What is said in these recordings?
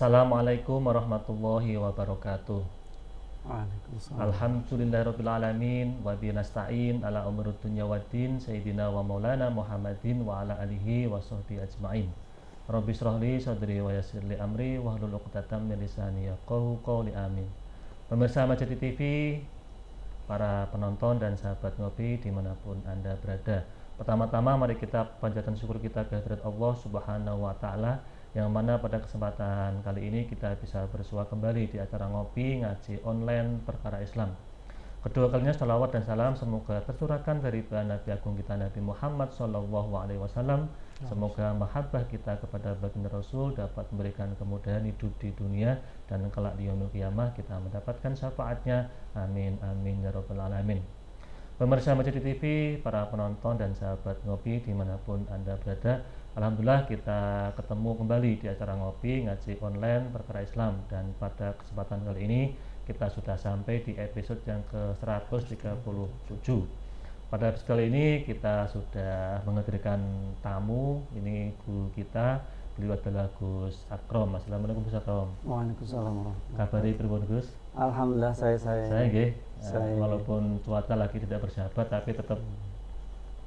Assalamualaikum warahmatullahi wabarakatuh. Waalaikumsalam. Alhamdulillahirabbil alamin wa bihi nasta'in ala umuri dunya waddin sayyidina wa maulana Muhammadin wa ala alihi wa sahbihi ajmain. Rabbi shrah li sadri wa yassir li amri wahlul 'uqdatam min lisani yafqahu qawli amin. Pemirsa Majati TV, para penonton dan sahabat ngopi dimanapun Anda berada. Pertama-tama mari kita panjatkan syukur kita kehadirat Allah Subhanahu wa taala, yang mana pada kesempatan kali ini kita bisa bersua kembali di acara ngopi ngaji online perkara Islam. Kedua kalinya salawat dan salam semoga tercurahkan dari Nabi Agung kita Nabi Muhammad SAW. Semoga mahabbah kita kepada baginda Rasul dapat memberikan kemudahan hidup di dunia dan kelak di yaumil qiyamah kita mendapatkan syafaatnya. Amin amin ya rabbal alamin. Pemirsa Majati TV, para penonton dan sahabat ngopi dimanapun Anda berada, alhamdulillah kita ketemu kembali di acara ngopi ngaji online perkara Islam, dan pada kesempatan kali ini kita sudah sampai di episode yang ke-137. Pada episode kali ini kita sudah menghadirkan tamu, ini guru kita, beliau adalah Gus Akrom. Assalamualaikum Gus Akrom. Waalaikumsalam. Kabari pripun Gus? Alhamdulillah saya nggih. Walaupun cuaca lagi tidak bersahabat tapi tetap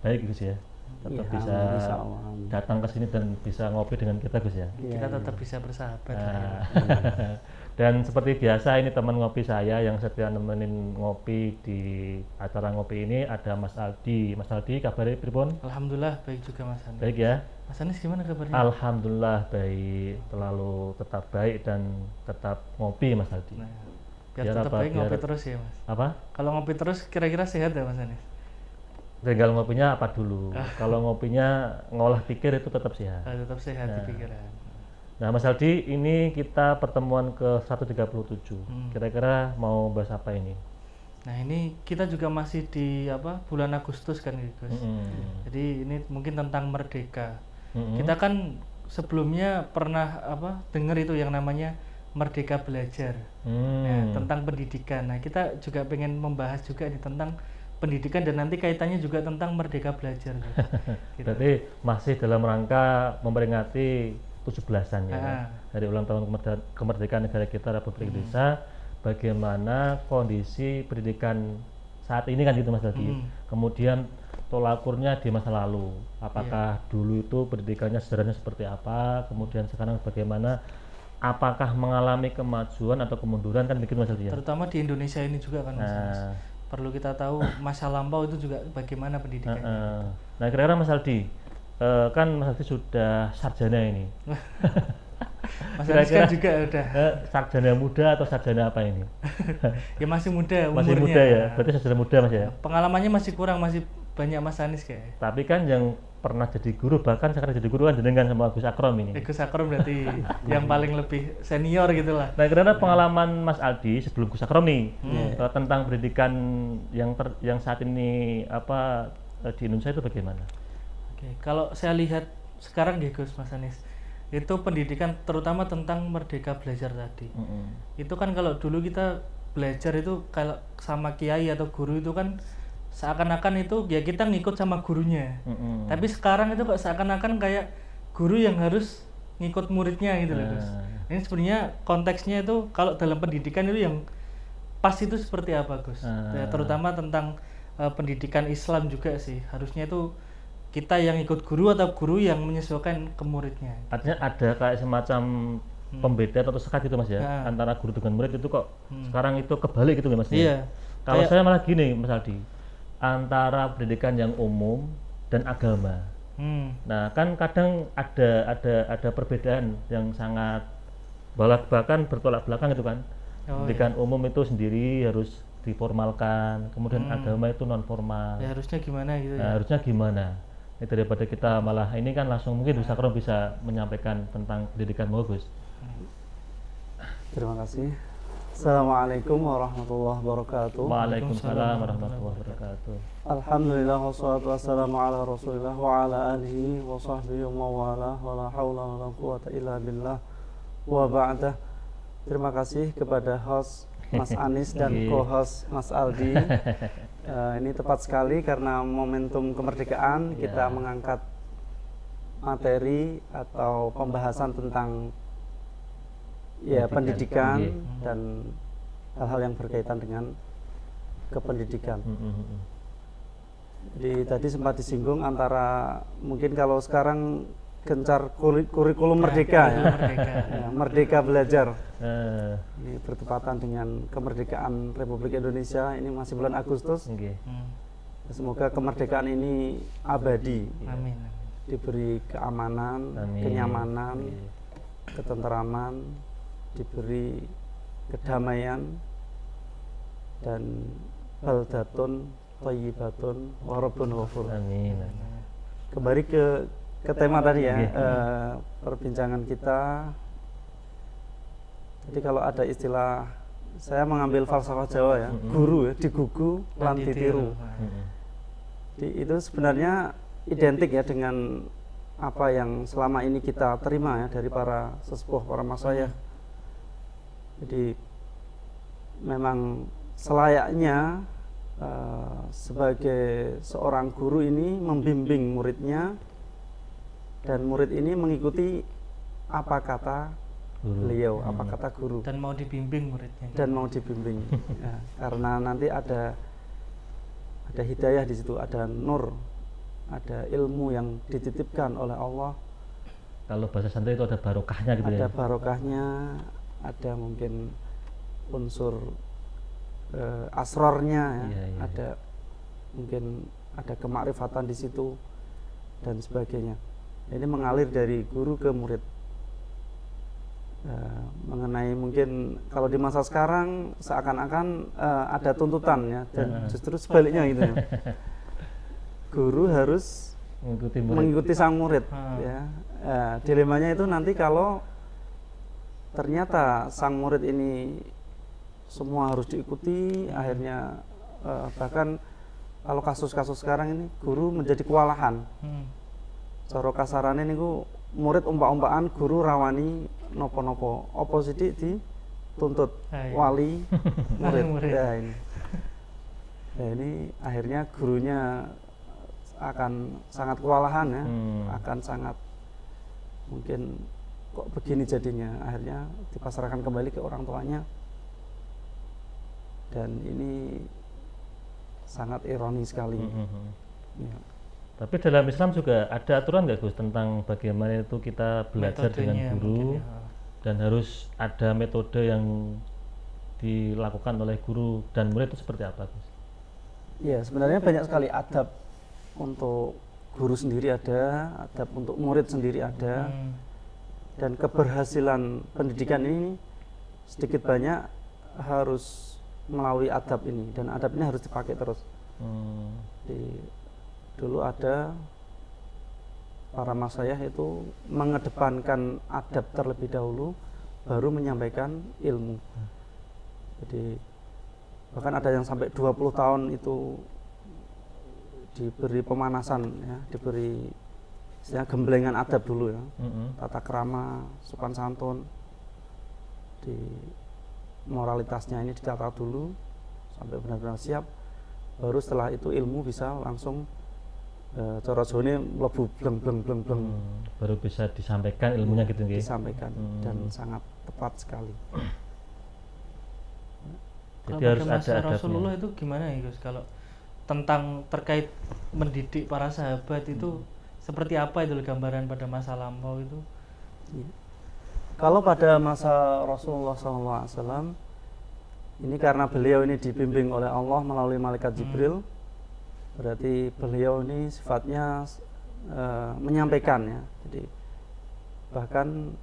baik Gus ya. Tetap ya, bisa datang ke sini dan bisa ngopi dengan kita Gus ya. Kita tetap bisa bersahabat. Dan seperti biasa ini teman ngopi saya yang setia nemenin ngopi di acara ngopi ini ada Mas Aldi. Mas Aldi, kabarnya pripun? Alhamdulillah baik juga Mas Anis. Baik ya. Mas Anis gimana kabarnya? Alhamdulillah baik, selalu tetap baik dan tetap ngopi Mas Aldi. Nah, biar tetap baik ngopi terus ya Mas. Apa? Kalau ngopi terus kira-kira sehat ya Mas Anis? Tinggal ngopinya apa dulu. Kalau ngopinya ngolah pikir itu tetap sehat. Tetap sehat di pikiran. Nah Mas Aldi, ini kita pertemuan ke 137. Kira-kira mau bahas apa ini? Nah ini kita juga masih di bulan Agustus kan Gus. Jadi ini mungkin tentang merdeka. Kita kan sebelumnya pernah dengar itu yang namanya Merdeka Belajar. Nah, tentang pendidikan. Nah kita juga pengen membahas juga ini tentang pendidikan dan nanti kaitannya juga tentang Merdeka Belajar. Gitu. Berarti masih dalam rangka memperingati 17-an ya, dari ulang tahun kemerdekaan negara kita Republik Indonesia. Bagaimana kondisi pendidikan saat ini kan gitu Mas Aldi. Kemudian tolak ukurnya di masa lalu, apakah dulu itu pendidikannya sederhana seperti apa, kemudian sekarang bagaimana, apakah mengalami kemajuan atau kemunduran, kan begitu Mas Aldi ya? Terutama di Indonesia ini juga kan Mas. Perlu kita tahu masa lampau itu juga bagaimana pendidikannya. Nah kira-kira Mas Aldi, kan Mas Aldi sudah sarjana ini. Mas Anis kan juga udah sarjana muda atau sarjana apa ini? Ya masih muda umurnya. Masih muda ya, berarti sarjana muda Mas ya? Pengalamannya masih kurang, masih banyak Mas Anis kayak. Tapi kan yang pernah jadi guru, bahkan sekarang jadi guru kan jenengan sama Gus Akrom ini. Gus Akrom berarti yang paling lebih senior gitu lah. Nah karena pengalaman Mas Aldi sebelum Gus Akrom nih tentang pendidikan yang saat ini di Indonesia itu bagaimana? Oke, kalau saya lihat sekarang deh Gus Mas Anis, itu pendidikan terutama tentang Merdeka Belajar tadi. Itu kan kalau dulu kita belajar itu kalau sama kiai atau guru itu kan seakan-akan itu ya kita ngikut sama gurunya. Tapi sekarang itu kok seakan-akan kayak guru yang harus ngikut muridnya gitu loh Gus. Ini sebenarnya konteksnya itu kalau dalam pendidikan itu yang pas itu seperti apa Gus? Ya, terutama tentang pendidikan Islam juga sih, harusnya itu kita yang ikut guru atau guru yang menyesuaikan ke muridnya. Artinya ada kayak semacam pembedaan atau sekat gitu Mas ya, antara guru dengan murid itu kok sekarang itu kebalik gitu Mas. Iya. Kalau saya malah gini Mas Aldi, antara pendidikan yang umum dan agama. Nah kan kadang ada perbedaan yang sangat bahkan bertolak belakang itu kan. Pendidikan umum itu sendiri harus diformalkan, kemudian agama itu non formal. Ya harusnya gimana gitu ya? Harusnya gimana? Daripada kita malah ini kan langsung mungkin Gus Akrom bisa menyampaikan tentang pendidikan Gus. Terima kasih. Assalamualaikum warahmatullahi wabarakatuh. Waalaikumsalam warahmatullahi wabarakatuh. Alhamdulillah wassalatu wassalamu ala Rasulillah wa ala alihi wa sahbihi wa mawala wa la haula wa la quwata illa billah wa ba'dah. Terima kasih kepada host Mas Anis dan co-host Mas Aldi. Ini tepat sekali karena momentum kemerdekaan kita mengangkat materi atau pembahasan tentang ya pendidikan Nggih. dan hal-hal yang berkaitan dengan kependidikan. Jadi tadi sempat disinggung antara mungkin kalau sekarang gencar kurikulum merdeka ya, ya, merdeka belajar. Ini bertepatan dengan kemerdekaan Republik Indonesia, ini masih bulan Agustus. Nggih. Semoga kemerdekaan ini abadi. Amin. Diberi keamanan, Amin. kenyamanan, Nggih. ketenteraman, diberi kedamaian, dan baldatun thayyibatun wa rabbun ghafur. Amin. Kembali ke tema tadi ya, Nggih. perbincangan kita. Jadi kalau ada istilah, saya mengambil falsafah Jawa ya, guru ya, digugu lan ditiru. Jadi itu sebenarnya identik ya dengan apa yang selama ini kita terima ya dari para sesepuh, para masyayikh. Jadi memang selayaknya sebagai seorang guru ini membimbing muridnya, dan murid ini mengikuti apa kata beliau, apa kata guru, Dan mau dibimbing muridnya. dan mau dibimbing. Ya, karena nanti ada hidayah di situ, ada nur, ada ilmu yang dititipkan oleh Allah. Kalau bahasa santri itu ada barokahnya gitu Ada ya. barokahnya, ada mungkin unsur asrornya ya, Iya, iya. ada mungkin ada kemakrifatan di situ dan sebagainya. Ini mengalir dari guru ke murid. Mengenai mungkin kalau di masa sekarang seakan-akan ada tuntutan ya, dan justru sebaliknya gitu ya. Guru harus mengikuti sang murid ya. Dilemanya itu nanti kalau ternyata sang murid ini semua harus diikuti, akhirnya bahkan kalau kasus-kasus sekarang ini guru menjadi kewalahan. Cara kasarane niku murid umpak-umpakan, guru rawani nopo-nopo. Apa sithik dituntut wali murid. Ya ini. Ya ini akhirnya gurunya akan sangat kewalahan ya, akan sangat mungkin kok begini jadinya, akhirnya dipasrahkan kembali ke orang tuanya. Dan ini sangat ironi sekali. Ya. Tapi dalam Islam juga ada aturan nggak Gus tentang bagaimana itu kita belajar dengan guru, dan harus ada metode yang dilakukan oleh guru dan murid itu seperti apa Gus? Ya sebenarnya banyak sekali adab untuk guru sendiri ada, adab untuk murid sendiri ada, dan keberhasilan pendidikan ini sedikit banyak harus melalui adab ini, dan adab ini harus dipakai terus. Dulu ada para masyayikh itu mengedepankan adab terlebih dahulu, baru menyampaikan ilmu. Jadi bahkan ada yang sampai 20 tahun itu diberi pemanasan ya, diberi gemblengan adab dulu ya, tata krama, sopan santun, di moralitasnya ini ditata dulu sampai benar-benar siap, baru setelah itu ilmu bisa langsung cara Jawane mlebu bleng. Baru bisa disampaikan ilmunya gitu nggih. Disampaikan dan sangat tepat sekali. Jadi harus ada adabnya. Rasulullah itu gimana ya Gus, kalau tentang terkait mendidik para sahabat itu seperti apa itu gambaran pada masa lampau itu? Kalau pada masa Rasulullah SAW, ini karena beliau ini dibimbing oleh Allah melalui malaikat Jibril, berarti beliau ini sifatnya menyampaikan ya. Jadi bahkan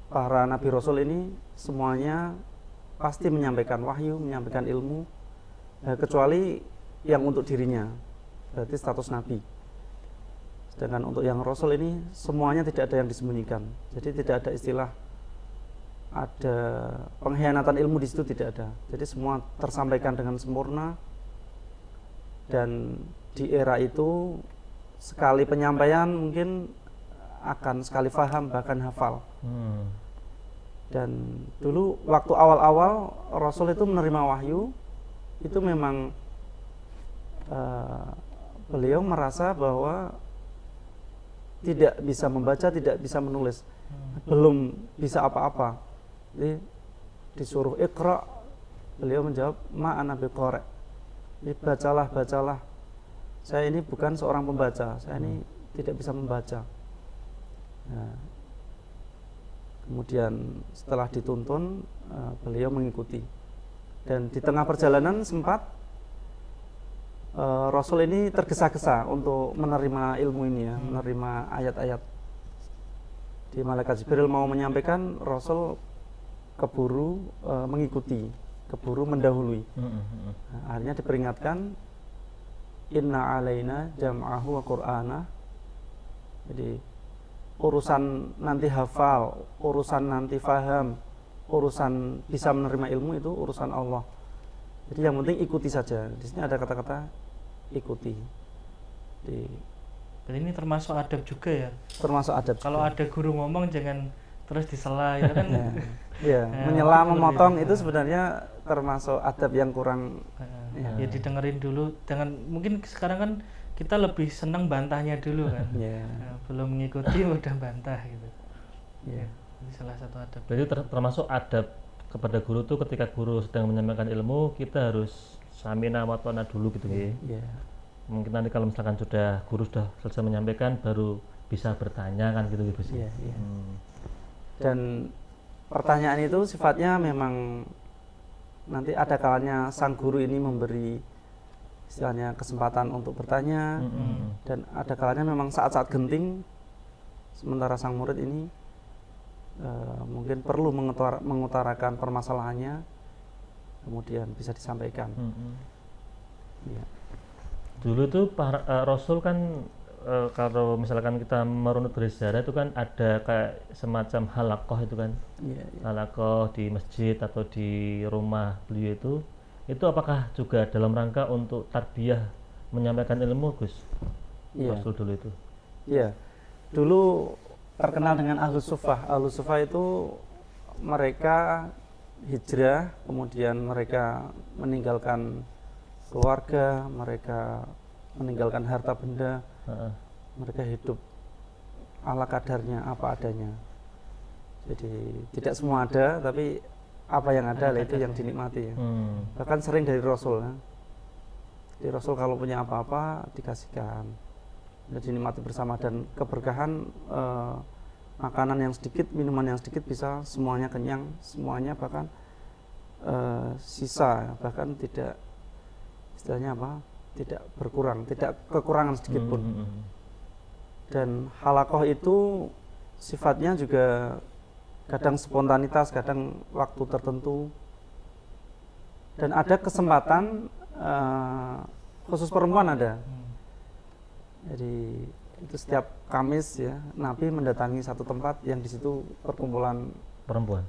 para nabi rasul ini semuanya pasti menyampaikan wahyu, menyampaikan ilmu, kecuali yang untuk dirinya, berarti status nabi. Sedangkan untuk yang rasul ini semuanya tidak ada yang disembunyikan. Jadi tidak ada istilah ada pengkhianatan ilmu di situ, tidak ada. Jadi semua tersampaikan dengan sempurna. Dan di era itu sekali penyampaian mungkin akan sekali paham, bahkan hafal. Dan dulu waktu awal-awal Rasul itu menerima wahyu, itu memang beliau merasa bahwa tidak bisa membaca, tidak bisa menulis, belum bisa apa-apa. Jadi disuruh iqra, beliau menjawab ma ana biqari. Jadi bacalah. Saya ini bukan seorang pembaca, saya ini tidak bisa membaca. Nah, kemudian setelah dituntun, beliau mengikuti. Dan di tengah perjalanan sempat Rasul ini tergesa-gesa untuk menerima ilmu ini ya, menerima ayat-ayat. Di malaikat Jibril mau menyampaikan, Rasul keburu mengikuti, keburu mendahului. Nah, akhirnya diperingatkan, inna alaina jam'ahu wa qur'ana. Jadi urusan nanti hafal, urusan nanti faham, urusan bisa menerima ilmu itu urusan Allah. Jadi yang penting ikuti saja. Di sini ada kata-kata ikuti. Jadi ini termasuk adab juga ya. Termasuk adab. Kalau ada guru ngomong jangan terus disela ya kan. Ya, menyela, memotong itu sebenarnya termasuk adab yang kurang. Ya didengerin dulu. Mungkin sekarang kan kita lebih senang bantahnya dulu kan. Nah, belum mengikuti udah bantah gitu. Ini salah satu adab. Berarti termasuk adab kepada guru tuh ketika guru sedang menyampaikan ilmu, kita harus samina wa ta'na dulu gitu ya. Mungkin nanti kalau misalkan guru sudah selesai menyampaikan, baru bisa bertanya kan gitu Gus. Dan pertanyaan itu sifatnya memang nanti ada kalanya sang guru ini memberi istilahnya kesempatan untuk bertanya, dan ada kalanya memang saat-saat genting, sementara sang murid ini mungkin perlu mengutarakan permasalahannya, kemudian bisa disampaikan. Dulu tuh Rasul kan kalau misalkan kita merunut dari sejarah itu kan ada kayak semacam halaqah itu kan, halaqah di masjid atau di rumah beliau itu apakah juga dalam rangka untuk tarbiyah menyampaikan ilmu Gus? Rasul dulu itu? Iya, dulu terkenal dengan Ahlus Suffah. Ahlus Suffah itu mereka hijrah, kemudian mereka meninggalkan keluarga, mereka meninggalkan harta benda, mereka hidup ala kadarnya, apa adanya. Jadi tidak semua ada, tapi apa yang ada itu yang dinikmati ya. Bahkan sering dari Rasul ya. Jadi Rasul kalau punya apa-apa dikasihkan, dan dinikmati bersama, dan keberkahan makanan yang sedikit, minuman yang sedikit bisa semuanya kenyang, semuanya bahkan sisa, bahkan tidak istilahnya apa? Tidak berkurang, tidak kekurangan sedikit pun. Dan halaqah itu sifatnya juga kadang spontanitas, kadang waktu tertentu, dan ada kesempatan khusus perempuan ada. Jadi itu setiap Kamis ya, Nabi mendatangi satu tempat yang di situ perkumpulan perempuan.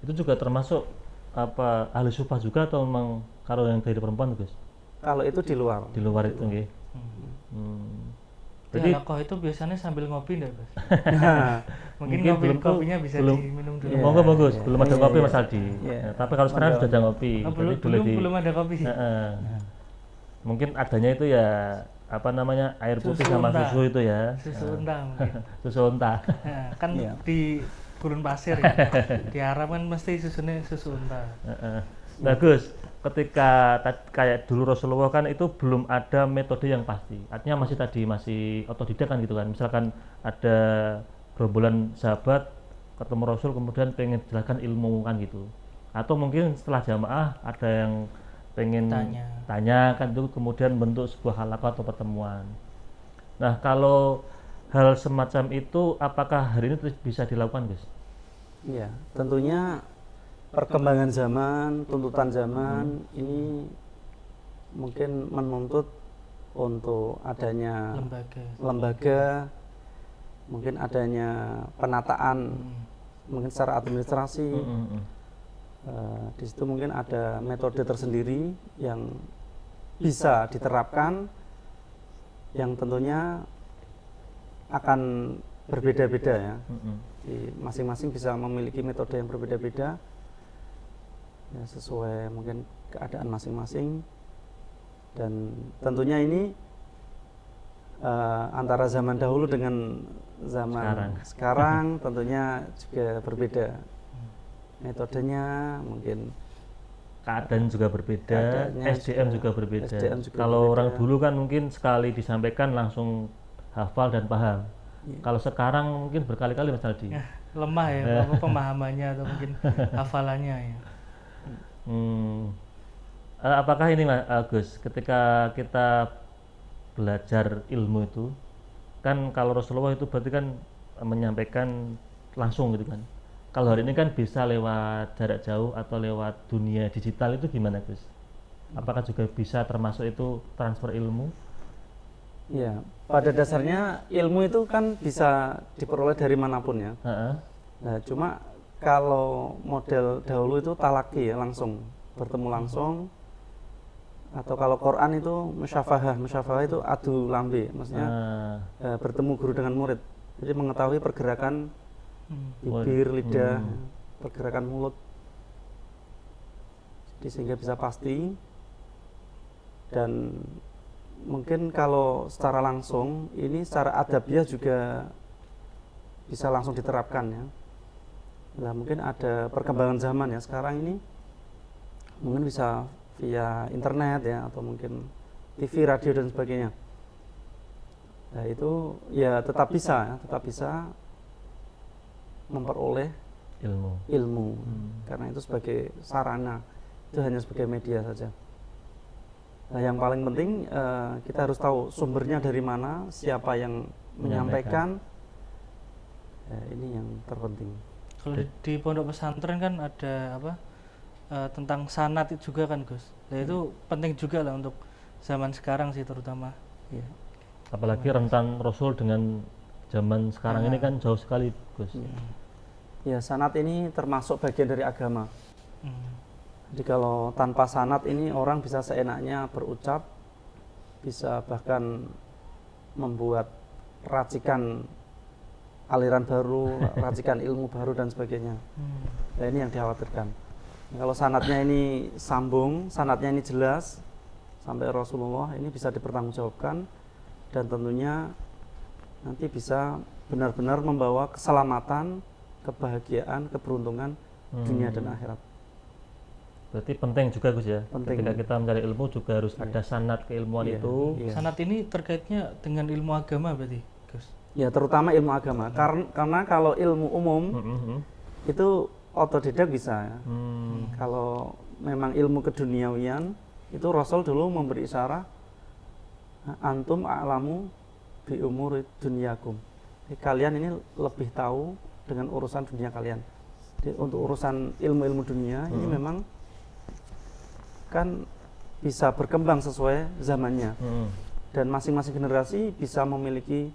Itu juga termasuk apa ahli suffah juga atau memang kalau yang dari perempuan Gus? Kalau itu di luar. Di luar itu nggih. Jadi halaqah itu biasanya sambil ngopi enggak Gus? Mungkin kopinya bisa diminum dulu. Monggo Gus, belum ada kopi Mas Aldi. Tapi kalau sekarang sudah ada kopi. Belum ada kopi. Mungkin adanya itu ya apa namanya air putih sama susu itu ya. Susu unta mungkin. Susu unta. Kan di gurun pasir ya. Di Arab kan mesti susunya susu unta. Bagus. Ketika kayak dulu Rasulullah kan itu belum ada metode yang pasti. Artinya masih otodidak kan gitu kan. Misalkan ada gerombolan sahabat ketemu Rasul kemudian pengen jelaskan ilmu kan gitu. Atau mungkin setelah jamaah ada yang pengen tanya kan itu kemudian bentuk sebuah halaqah atau pertemuan. Nah, kalau hal semacam itu apakah hari ini bisa dilakukan, Gus? Iya, tentunya perkembangan zaman, tuntutan zaman ini mungkin menuntut untuk adanya lembaga, mungkin adanya penataan, mungkin secara administrasi. Di situ mungkin ada metode tersendiri yang bisa diterapkan, yang tentunya akan berbeda-beda ya. Masing-masing bisa memiliki metode yang berbeda-beda ya, sesuai mungkin keadaan masing-masing, dan tentunya ini antara zaman dahulu dengan zaman sekarang tentunya juga berbeda. Metodenya mungkin, keadaan juga berbeda, SDM juga berbeda. Kalau berbeda. orang dulu kan mungkin sekali disampaikan langsung hafal dan paham. Kalau sekarang mungkin berkali-kali Mas Aldi. Lemah ya apa pemahamannya atau mungkin hafalannya ya. Apakah ini Mas Agus, ketika kita belajar ilmu itu kan, kalau Rasulullah itu berarti kan menyampaikan langsung gitu kan. Kalau hari ini kan bisa lewat jarak jauh atau lewat dunia digital, itu gimana Gus? Apakah juga bisa termasuk itu transfer ilmu? Ya, pada dasarnya ilmu itu kan bisa diperoleh dari manapun ya. Nah, cuma kalau model dahulu itu talaki ya, langsung bertemu langsung. Atau kalau Quran itu musyafahah itu adu lambe, maksudnya bertemu guru dengan murid. Jadi mengetahui pergerakan bibir, lidah, pergerakan mulut, jadi sehingga bisa pasti. Dan mungkin kalau secara langsung ini secara adabiah juga bisa langsung diterapkan ya. Nah, mungkin ada perkembangan zaman ya sekarang ini, mungkin bisa via internet ya, atau mungkin TV, radio dan sebagainya. Nah, itu ya tetap bisa memperoleh ilmu. Karena itu sebagai sarana, itu hanya sebagai media saja. Nah, yang paling penting kita harus tahu sumbernya dari mana, siapa yang menyampaikan. Ini yang terpenting. Kalau di pondok pesantren kan ada tentang sanad itu juga kan Gus. Nah itu penting juga lah untuk zaman sekarang sih terutama. Ya. Apalagi rentan Rasul dengan zaman sekarang ini kan jauh sekali Gus. Ya, sanad ini termasuk bagian dari agama. Jadi kalau tanpa sanad ini orang bisa seenaknya berucap, bisa bahkan membuat racikan aliran baru, racikan ilmu baru dan sebagainya. Nah, ini yang dikhawatirkan. Kalau sanadnya ini sambung, sanadnya ini jelas sampai Rasulullah, ini bisa dipertanggungjawabkan dan tentunya nanti bisa benar-benar membawa keselamatan, kebahagiaan, keberuntungan dunia dan akhirat. Berarti penting juga Gus ya, penting. Ketika kita mencari ilmu juga harus ada sanad keilmuan itu. Sanad ini terkaitnya dengan ilmu agama berarti Gus? Ya, terutama ilmu agama. Karena kalau ilmu umum itu otodidak bisa ya. Kalau memang ilmu keduniawian itu Rasul dulu memberi isyarat, antum a'lamu bi umuri dunyakum. Jadi, kalian ini lebih tahu dengan urusan dunia kalian. Jadi, untuk urusan ilmu-ilmu dunia ini memang kan bisa berkembang sesuai zamannya. Dan masing-masing generasi bisa memiliki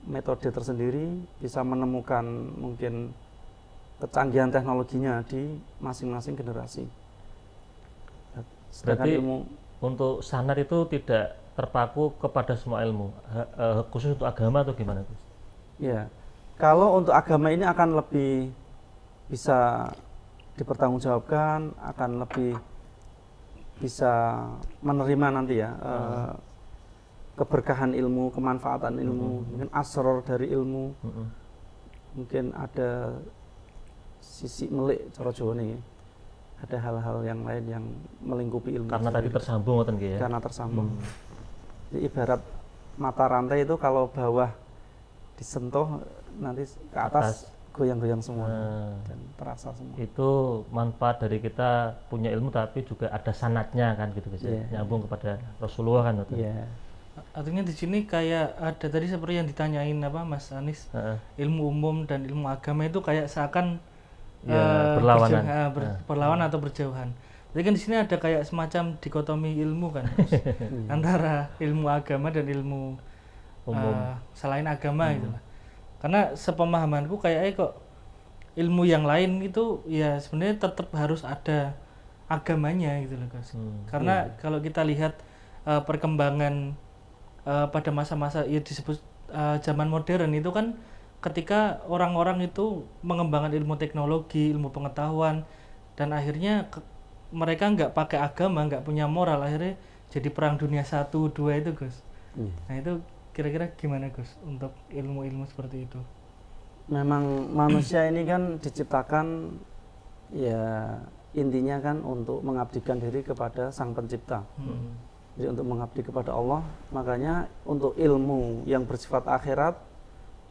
metode tersendiri, bisa menemukan mungkin kecanggihan teknologinya di masing-masing generasi. Sedangkan berarti ilmu untuk sanad itu tidak terpaku kepada semua ilmu, khusus untuk agama atau gimana Gus? Ya, kalau untuk agama ini akan lebih bisa dipertanggungjawabkan, akan lebih bisa menerima nanti ya keberkahan ilmu, kemanfaatan ilmu, mungkin asror dari ilmu, mungkin ada sisi melik cara Jawa nih, ada hal-hal yang lain yang melingkupi ilmu. Karena tadi tersambung kan ya? Karena tersambung. Jadi ibarat mata rantai itu kalau bawah disentuh nanti ke atas goyang-goyang semua dan terasa semua. Itu manfaat dari kita punya ilmu tapi juga ada sanadnya kan gitu guys. Nyambung kepada Rasulullah kan itu. Artinya di sini kayak ada tadi seperti yang ditanyain Mas Anis, ilmu umum dan ilmu agama itu kayak seakan berlawanan. Berlawanan atau berjauhan. Jadi kan di sini ada kayak semacam dikotomi ilmu kan antara ilmu agama dan ilmu umum selain agama gitu lah. Karena sepemahamanku kayaknya kok ilmu yang lain itu ya sebenarnya tetap harus ada agamanya gitu loh Gus. Karena kalau kita lihat perkembangan pada masa-masa ya disebut zaman modern itu kan ketika orang-orang itu mengembangkan ilmu teknologi, ilmu pengetahuan dan akhirnya mereka nggak pakai agama, nggak punya moral, akhirnya jadi perang dunia 1, 2 itu Gus. Nah itu kira-kira gimana Gus untuk ilmu-ilmu seperti itu? Memang manusia ini kan diciptakan ya intinya kan untuk mengabdikan diri kepada Sang Pencipta. Jadi untuk mengabdi kepada Allah, makanya untuk ilmu yang bersifat akhirat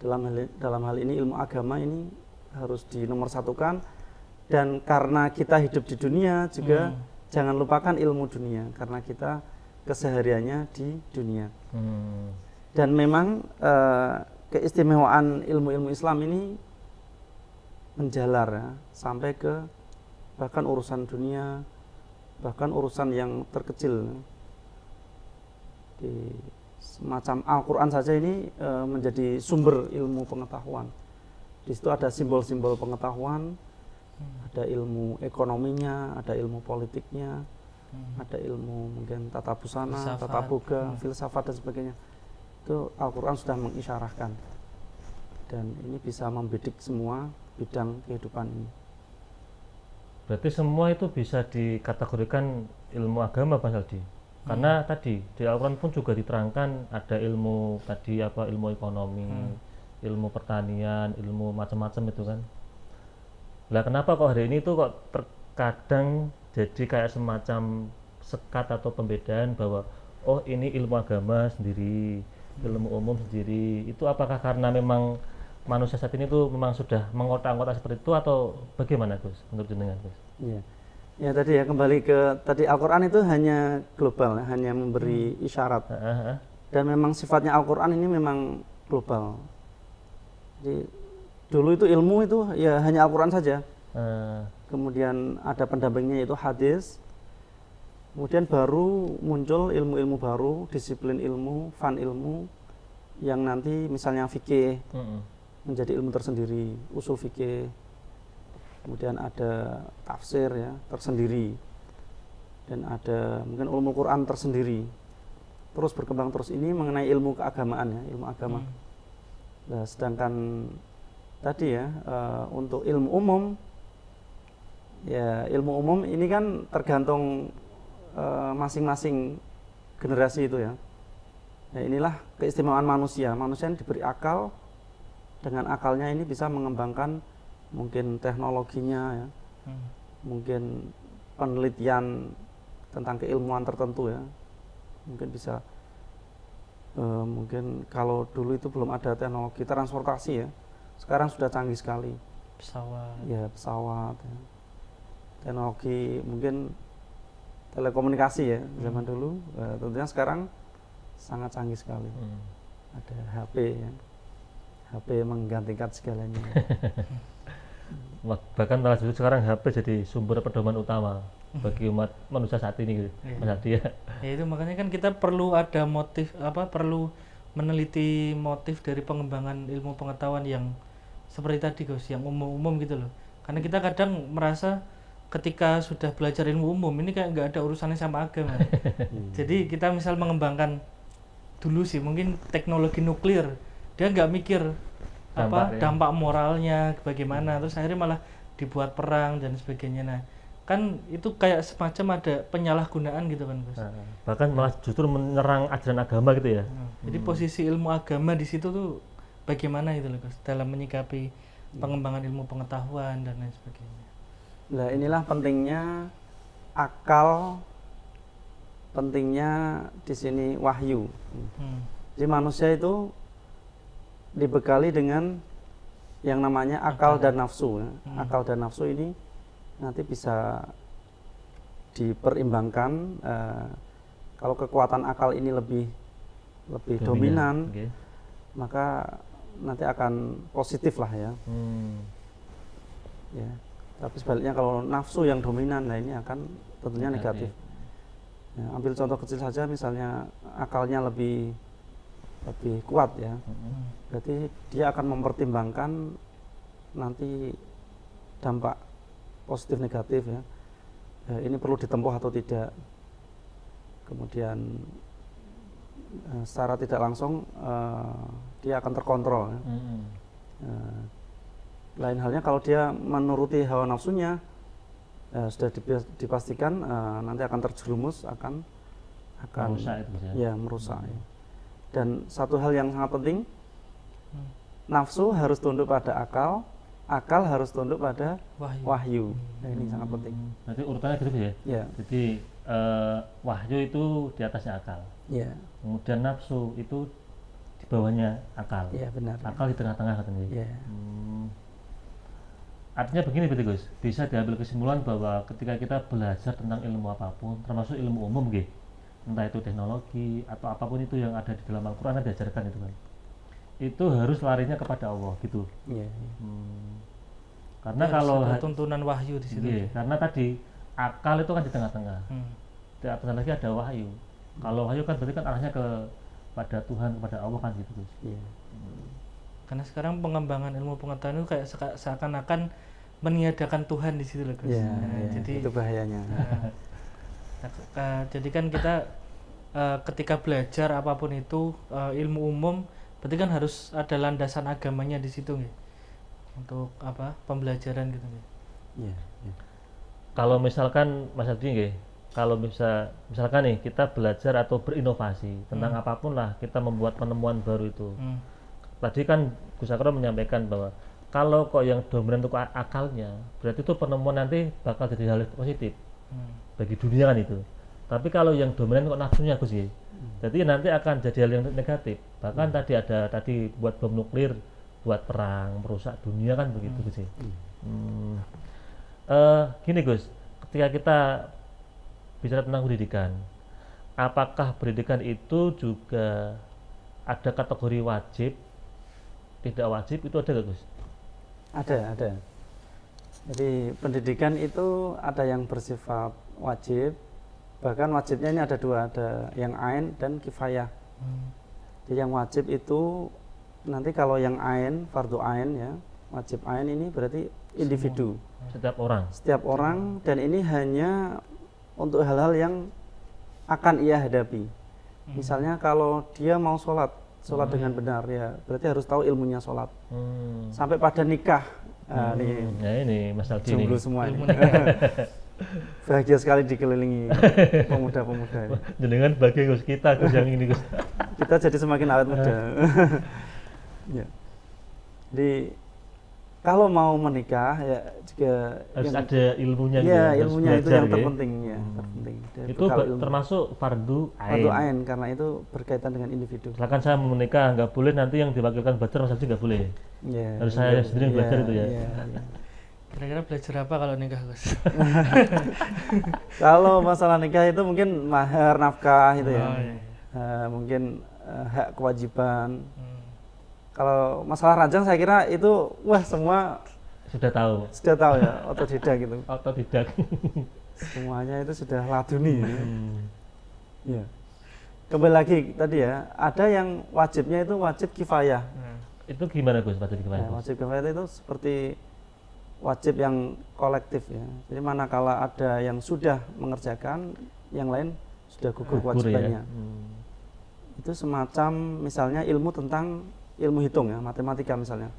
dalam hal ini ilmu agama ini harus dinomorsatukan, dan karena kita hidup di dunia juga jangan lupakan ilmu dunia karena kita kesehariannya di dunia. Dan memang keistimewaan ilmu-ilmu Islam ini menjalar ya, sampai ke bahkan urusan dunia, bahkan urusan yang terkecil. Di semacam Al-Quran saja ini menjadi sumber ilmu pengetahuan. Di situ ada simbol-simbol pengetahuan, ada ilmu ekonominya, ada ilmu politiknya, ada ilmu mungkin tata busana, tata boga, filsafat dan sebagainya. Itu Al-Quran sudah mengisyarahkan, dan ini bisa membidik semua bidang kehidupan ini. Berarti semua itu bisa dikategorikan ilmu agama, Pak Saldi? Karena tadi di Al-Quran pun juga diterangkan ada ilmu tadi apa, ilmu ekonomi, ilmu pertanian, ilmu macam-macam itu kan. Lah kenapa kok hari ini tuh kok terkadang jadi kayak semacam sekat atau pembedaan bahwa oh ini ilmu agama sendiri, ilmu umum sendiri. Itu apakah karena memang manusia saat ini tuh memang sudah mengotak-ngotak seperti itu atau bagaimana Gus menurut jenengan Gus? Iya. Ya tadi ya, kembali ke tadi, Al-Quran itu hanya global, hanya memberi isyarat. Dan memang sifatnya Al-Quran ini memang global. Jadi dulu itu ilmu itu ya hanya Al-Quran saja. Kemudian ada pendampingnya yaitu hadis. Kemudian baru muncul ilmu-ilmu baru, disiplin ilmu, fan ilmu, yang nanti misalnya fikih menjadi ilmu tersendiri, usul fikih. Kemudian ada tafsir ya tersendiri, dan ada mungkin ulumul Quran tersendiri. Terus berkembang terus ini mengenai ilmu keagamaan ya, ilmu agama. Nah, sedangkan tadi ya untuk ilmu umum ya, ilmu umum ini kan tergantung masing-masing generasi itu ya. Nah, inilah keistimewaan manusia. Manusia ini diberi akal, dengan akalnya ini bisa mengembangkan mungkin teknologinya ya, mungkin penelitian tentang keilmuan tertentu ya, mungkin bisa mungkin kalau dulu itu belum ada teknologi transportasi ya, sekarang sudah canggih sekali. Pesawat ya. Teknologi mungkin telekomunikasi ya zaman dulu, tentunya sekarang sangat canggih sekali. Ada HP ya, HP menggantikan segalanya. Bahkan malah justru sekarang HP jadi sumber pedoman utama bagi umat manusia saat ini gitu. Ya itu makanya kan kita perlu ada motif perlu meneliti motif dari pengembangan ilmu pengetahuan yang seperti tadi Gus, yang umum-umum gitu loh. Karena kita kadang merasa ketika sudah belajar ilmu umum ini kayak nggak ada urusannya sama agama. Jadi kita misal mengembangkan dulu sih mungkin teknologi nuklir, dia nggak mikir dampak moralnya bagaimana, terus akhirnya malah dibuat perang dan sebagainya. Nah kan itu kayak semacam ada penyalahgunaan gitu kan Gus. Bahkan malah justru menyerang ajaran agama gitu ya. Jadi posisi ilmu agama di situ tuh bagaimana gitu loh Gus dalam menyikapi pengembangan ilmu pengetahuan dan lain sebagainya. Nah inilah pentingnya akal, pentingnya di sini wahyu. Jadi manusia itu dibekali dengan yang namanya akal dan nafsu. Akal dan nafsu ini nanti bisa diperimbangkan. Kalau kekuatan akal ini lebih dominan, maka nanti akan positif lah ya. Ya. Tapi sebaliknya kalau nafsu yang dominan, nah ini akan tentunya negatif. Ya, ambil contoh kecil saja, misalnya akalnya lebih kuat ya, berarti dia akan mempertimbangkan nanti dampak positif negatif ya, ini perlu ditempuh atau tidak. Kemudian secara tidak langsung dia akan terkontrol ya. Lain halnya kalau dia menuruti hawa nafsunya, sudah dipastikan nanti akan terjerumus, akan merusak itu ya merusak ya. Dan satu hal yang sangat penting, nafsu harus tunduk pada akal, akal harus tunduk pada wahyu. Nah, ini sangat penting. Berarti urutannya gitu ya? Ya. Jadi wahyu itu di atasnya akal. Ya. Kemudian nafsu itu di bawahnya akal. Ya, benar. Akal di tengah-tengah katanya. Ya. Artinya begini berarti Gus, bisa diambil kesimpulan bahwa ketika kita belajar tentang ilmu apapun, termasuk ilmu umum gitu, entah itu teknologi atau apapun itu yang ada di dalam Al-Quran yang diajarkan itu kan, itu harus larinya kepada Allah gitu. Ya. Karena harus kalau ada tuntunan wahyu di situ. Iya, karena tadi akal itu kan di tengah-tengah. Di atas lagi ada wahyu. Kalau wahyu kan berarti kan arahnya kepada Tuhan, kepada Allah kan gitu Gus. Iya. Karena sekarang pengembangan ilmu pengetahuan itu kayak seakan-akan meniadakan Tuhan di situ loh Gus. Ya, jadi itu bahayanya. Jadi kan kita ketika belajar apapun itu ilmu umum, berarti kan harus ada landasan agamanya di situ nih, untuk apa pembelajaran gitu nih. Iya. Kalau misalkan Mas Abdi nggih, kalau misalkan nih kita belajar atau berinovasi tentang apapun lah, kita membuat penemuan baru itu. Tadi kan Gus Akram menyampaikan bahwa kalau kok yang dominan itu akalnya, berarti itu penemuan nanti bakal jadi hal positif bagi dunia kan itu. Tapi kalau yang dominan kok nafsunya Gus ya, jadi nanti akan jadi hal yang negatif. Bahkan tadi buat bom nuklir, buat perang, merusak dunia kan begitu Gus ya. Gini Gus, ketika kita bicara tentang pendidikan, apakah pendidikan itu juga ada kategori wajib, tidak wajib, itu ada nggak Gus? Ada. Jadi pendidikan itu ada yang bersifat wajib, bahkan wajibnya ini ada dua, ada yang ain dan kifayah. Jadi yang wajib itu nanti kalau yang ain, fardu ain ya, wajib ain ini berarti individu. Setiap orang, dan ini hanya untuk hal-hal yang akan ia hadapi. Misalnya kalau dia mau sholat dengan benar ya, berarti harus tahu ilmunya sholat. Sampai pada nikah. Ini Mas Aldi jomblo semua ini. Bahagia sekali dikelilingi pemuda-pemuda. Jenengan bahagia Gus, kita Gus yang ini Gus. Kita jadi semakin awet muda. Ya. Jadi kalau mau menikah ya juga harus ada ilmunya. Ya, ilmunya itu yang ya. terpenting ya, terpenting. Itu termasuk fardu ain. Fardu ain karena itu berkaitan dengan individu. Misalkan saya mau menikah, nggak boleh nanti yang diwakilkan belajar Mas Aldi nggak boleh. Ya, harus saya sendiri yang belajar itu ya. Kira-kira belajar apa kalau nikah Gus? Kalau masalah nikah itu mungkin mahar, nafkah itu ya. Mungkin hak kewajiban. Kalau masalah ranjang saya kira itu semua sudah tahu ya, otodidak gitu. Otodidak. Semuanya itu sudah laduni ya. Kembali lagi tadi ya, ada yang wajibnya itu wajib kifayah. Itu gimana Gus wajib kifayah? Wajib kifayah itu seperti wajib yang kolektif ya. Jadi manakala ada yang sudah mengerjakan, yang lain sudah gugur kewajibannya. Itu semacam misalnya ilmu tentang ilmu hitung ya, matematika misalnya.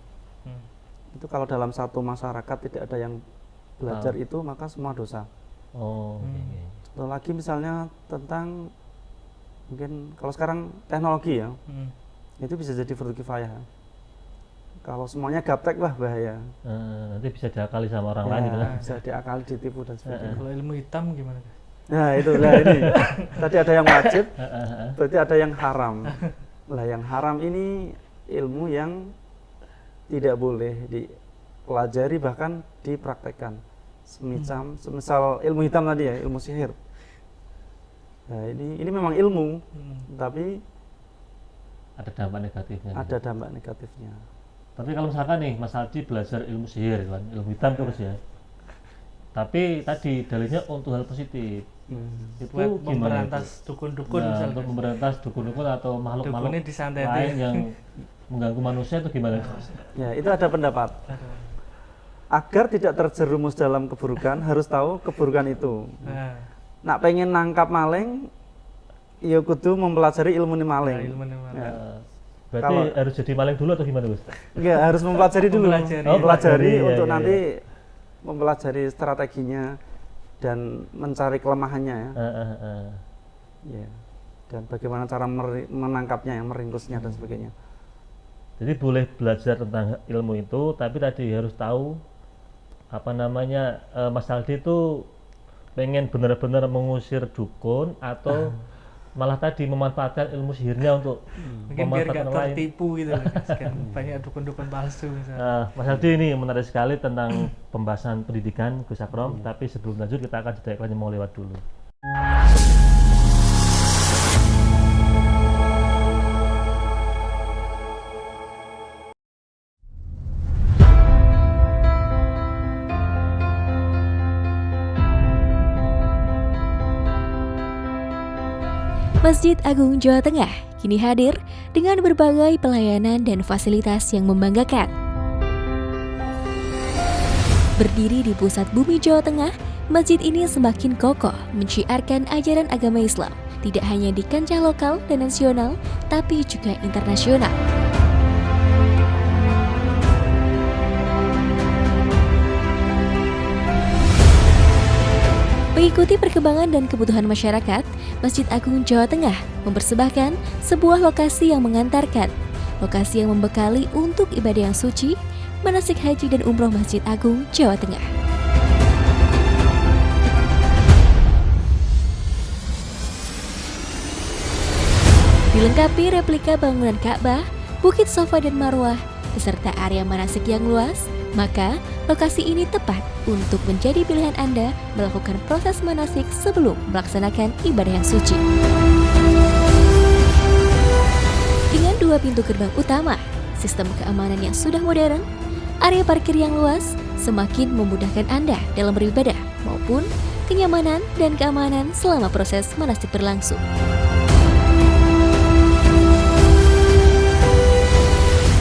Itu kalau dalam satu masyarakat tidak ada yang belajar itu, maka semua dosa. Satu lagi misalnya tentang mungkin kalau sekarang teknologi ya, itu bisa jadi fardu kifayah. Kalau semuanya gaptek bahaya. Nanti bisa diakali sama orang lain gitu. Bisa diakali, ditipu dan sebagainya. Kalau ilmu hitam gimana? Nah itulah ini. Tadi ada yang wajib, berarti ada yang haram. Lah yang haram ini ilmu yang tidak boleh dipelajari bahkan dipraktekkan. Semisal ilmu hitam tadi ya, ilmu sihir. Nah ini memang ilmu, tapi ada dampak negatifnya. Ada dampak negatifnya. Tapi kalau misalkan nih Mas Aldi belajar ilmu sihir kan, ilmu hitam terus ya. Tapi tadi dalilnya untuk hal positif. Itu gimana? Memberantas dukun-dukun untuk memberantas dukun-dukun atau makhluk-makhluk lain yang mengganggu manusia itu gimana? Ya, itu ada pendapat. Agar tidak terjerumus dalam keburukan, harus tahu keburukan itu. Nak pengen nangkap maling, ya kudu mempelajari ilmu maling. Berarti harus jadi maling dulu atau gimana Gus? Enggak, harus mempelajari dulu. Mempelajari untuk nanti mempelajari strateginya dan mencari kelemahannya ya. Ya. dan bagaimana cara menangkapnya, yang meringkusnya dan sebagainya. Jadi boleh belajar tentang ilmu itu, tapi tadi harus tahu apa namanya, Mas Aldi itu pengen benar-benar mengusir dukun atau malah tadi memanfaatkan ilmu sihirnya untuk Mungkin biar memanfaatkan nggak orang lain. tertipu gitu loh, Mas. Kan banyak dukun-dukun palsu misalnya. Mas Aldi, ini menarik sekali tentang pembahasan pendidikan Gus Akrom, tapi sebelum lanjut kita akan jeda iklan yang mau lewat dulu. Masjid Agung Jawa Tengah kini hadir dengan berbagai pelayanan dan fasilitas yang membanggakan. Berdiri di pusat bumi Jawa Tengah, masjid ini semakin kokoh menciarkan ajaran agama Islam, tidak hanya di kancah lokal dan nasional, tapi juga internasional. Mengikuti perkembangan dan kebutuhan masyarakat, Masjid Agung Jawa Tengah mempersembahkan sebuah lokasi yang mengantarkan, lokasi yang membekali untuk ibadah yang suci, manasik haji dan umroh Masjid Agung Jawa Tengah. Dilengkapi replika bangunan Ka'bah, Bukit Safa dan Marwah, beserta area manasik yang luas, maka lokasi ini tepat untuk menjadi pilihan Anda melakukan proses manasik sebelum melaksanakan ibadah yang suci. Dengan 2 pintu gerbang utama, sistem keamanan yang sudah modern, area parkir yang luas semakin memudahkan Anda dalam beribadah maupun kenyamanan dan keamanan selama proses manasik berlangsung.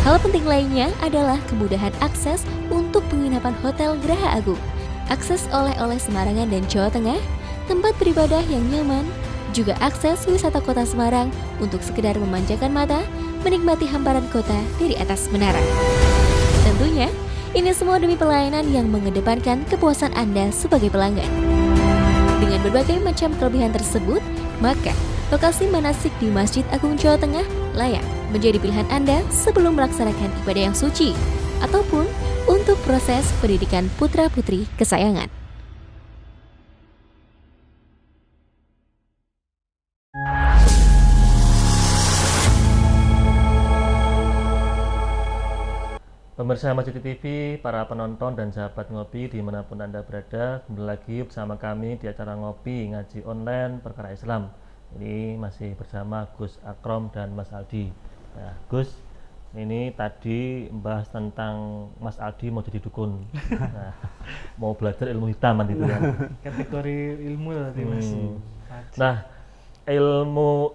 Hal penting lainnya adalah kemudahan akses untuk penginapan Hotel Geraha Agung, akses oleh-oleh Semarangan dan Jawa Tengah, tempat beribadah yang nyaman, juga akses wisata kota Semarang untuk sekedar memanjakan mata, menikmati hamparan kota dari atas menara. Tentunya, ini semua demi pelayanan yang mengedepankan kepuasan Anda sebagai pelanggan. Dengan berbagai macam kelebihan tersebut, maka lokasi manasik di Masjid Agung Jawa Tengah layak menjadi pilihan Anda sebelum melaksanakan ibadah yang suci ataupun untuk proses pendidikan putra-putri kesayangan. Pemirsa Masjid TV, para penonton dan sahabat ngopi dimanapun Anda berada, kembali lagi bersama kami di acara ngopi ngaji online perkara Islam. Ini masih bersama Gus Akrom dan Mas Aldi. Nah, Gus, ini tadi membahas tentang Mas Aldi mau jadi dukun, nah, mau belajar ilmu hitam gitu kan. Kategori ilmu tadi Mas. Nah,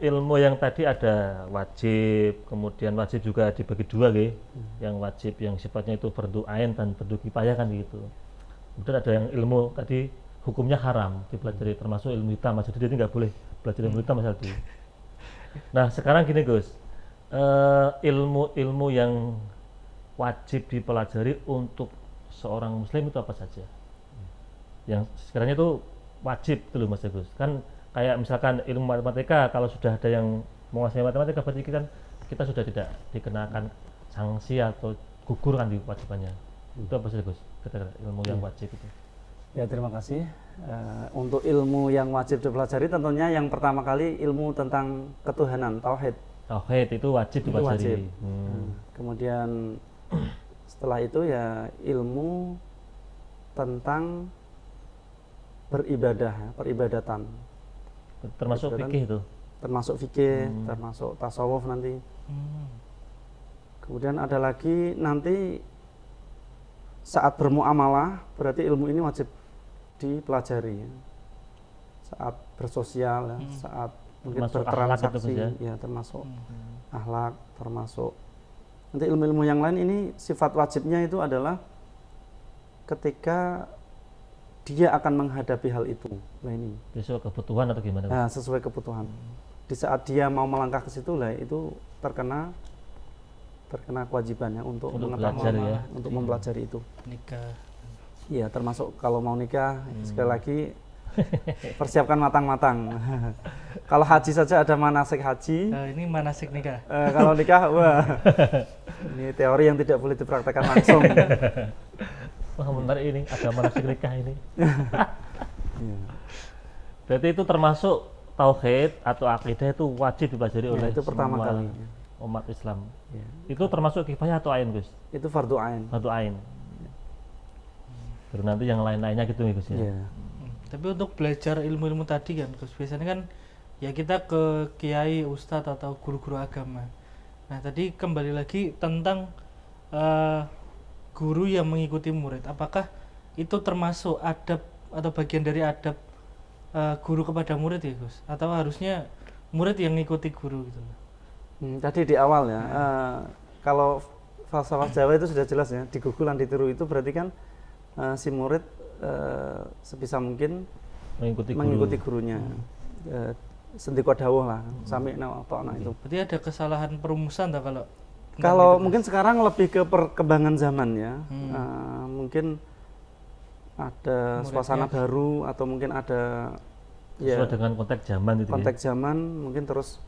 ilmu yang tadi ada wajib, kemudian wajib juga dibagi dua yang wajib yang sifatnya itu fardu ain dan fardu kifayah kan gitu. Kemudian ada yang ilmu tadi hukumnya haram dipelajari, termasuk ilmu hitam. Jadi dia nggak boleh belajar ilmu hitam Mas Aldi. Nah sekarang gini Gus, ilmu yang wajib dipelajari untuk seorang muslim itu apa saja? Yang sekarang itu wajib dulu Mas Gus. Kan kayak misalkan ilmu matematika, kalau sudah ada yang menguasai matematika berarti kan kita sudah tidak dikenakan sanksi atau gugur kan di kewajibannya. Itu apa saja Gus? Kira-kira ilmu yang wajib itu. Ya, terima kasih. Untuk ilmu yang wajib dipelajari tentunya yang pertama kali ilmu tentang ketuhanan, tauhid. Tauhid itu wajib dipelajari. Kemudian setelah itu ya ilmu tentang beribadah, peribadatan. Termasuk fikih itu. Termasuk fikih, termasuk tasawuf nanti. Kemudian ada lagi nanti saat bermuamalah, berarti ilmu ini wajib dipelajari. Saat bersosial, ya, saat mungkin bertransaksi, ya termasuk akhlak, termasuk nanti ilmu-ilmu yang lain. Ini sifat wajibnya itu adalah ketika dia akan menghadapi hal itu. Nah ini sesuai kebutuhan atau gimana? Nah, sesuai kebutuhan. Di saat dia mau melangkah ke situ lah itu terkena kewajibannya untuk belajar ya, untuk mempelajari itu. Nikah. Iya, termasuk kalau mau nikah sekali lagi Persiapkan matang-matang. Kalau haji saja ada manasik haji. Ini manasik nikah. Kalau nikah, wah, ini teori yang tidak boleh dipraktekkan langsung. Wah menarik ini, ada manasik nikah ini. Iya. Berarti itu termasuk tauhid atau akidah itu wajib dipelajari Ya, oleh itu pertama semua kali. umat Islam. Ya. Itu termasuk kifayah atau ain, Gus? Itu fardu ain. Fardu ain. Baru nanti yang lain-lainnya gitu ya, Gus ya. Iya. Tapi untuk belajar ilmu-ilmu tadi kan, Gus, biasanya kan ya kita ke kiai, ustadz atau guru-guru agama. Nah tadi kembali lagi tentang guru yang mengikuti murid. Apakah itu termasuk adab atau bagian dari adab guru kepada murid ya, Gus? Atau harusnya murid yang mengikuti guru gitu? Tadi di awal ya, kalau falsafah Jawa itu sudah jelas ya, digugulan ditiru itu berarti kan si murid sebisa mungkin mengikuti gurunya. Sendiko dawuh lah, sami'na wa ata'na itu. Berarti ada kesalahan perumusan tak kalau mungkin sekarang lebih ke perkembangan zaman ya, mungkin ada Muridnya suasana baru atau mungkin ada Sesuai dengan konteks zaman itu konteks zaman, mungkin terus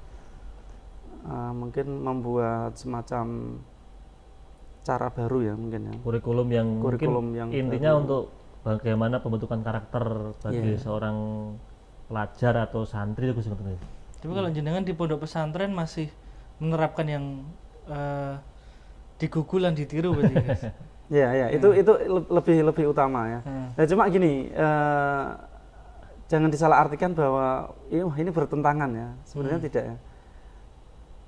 mungkin membuat semacam cara baru ya mungkin ya. Kurikulum yang Kurikulum mungkin yang intinya baru. untuk bagaimana pembentukan karakter bagi seorang pelajar atau santri itu sebetulnya. Tapi kalau jenengan di pondok pesantren masih menerapkan yang digugulan ditiru berarti, Guys. Ya, itu lebih utama ya. Nah, cuma gini, jangan disalahartikan bahwa ini bertentangan ya. Sebenarnya tidak ya.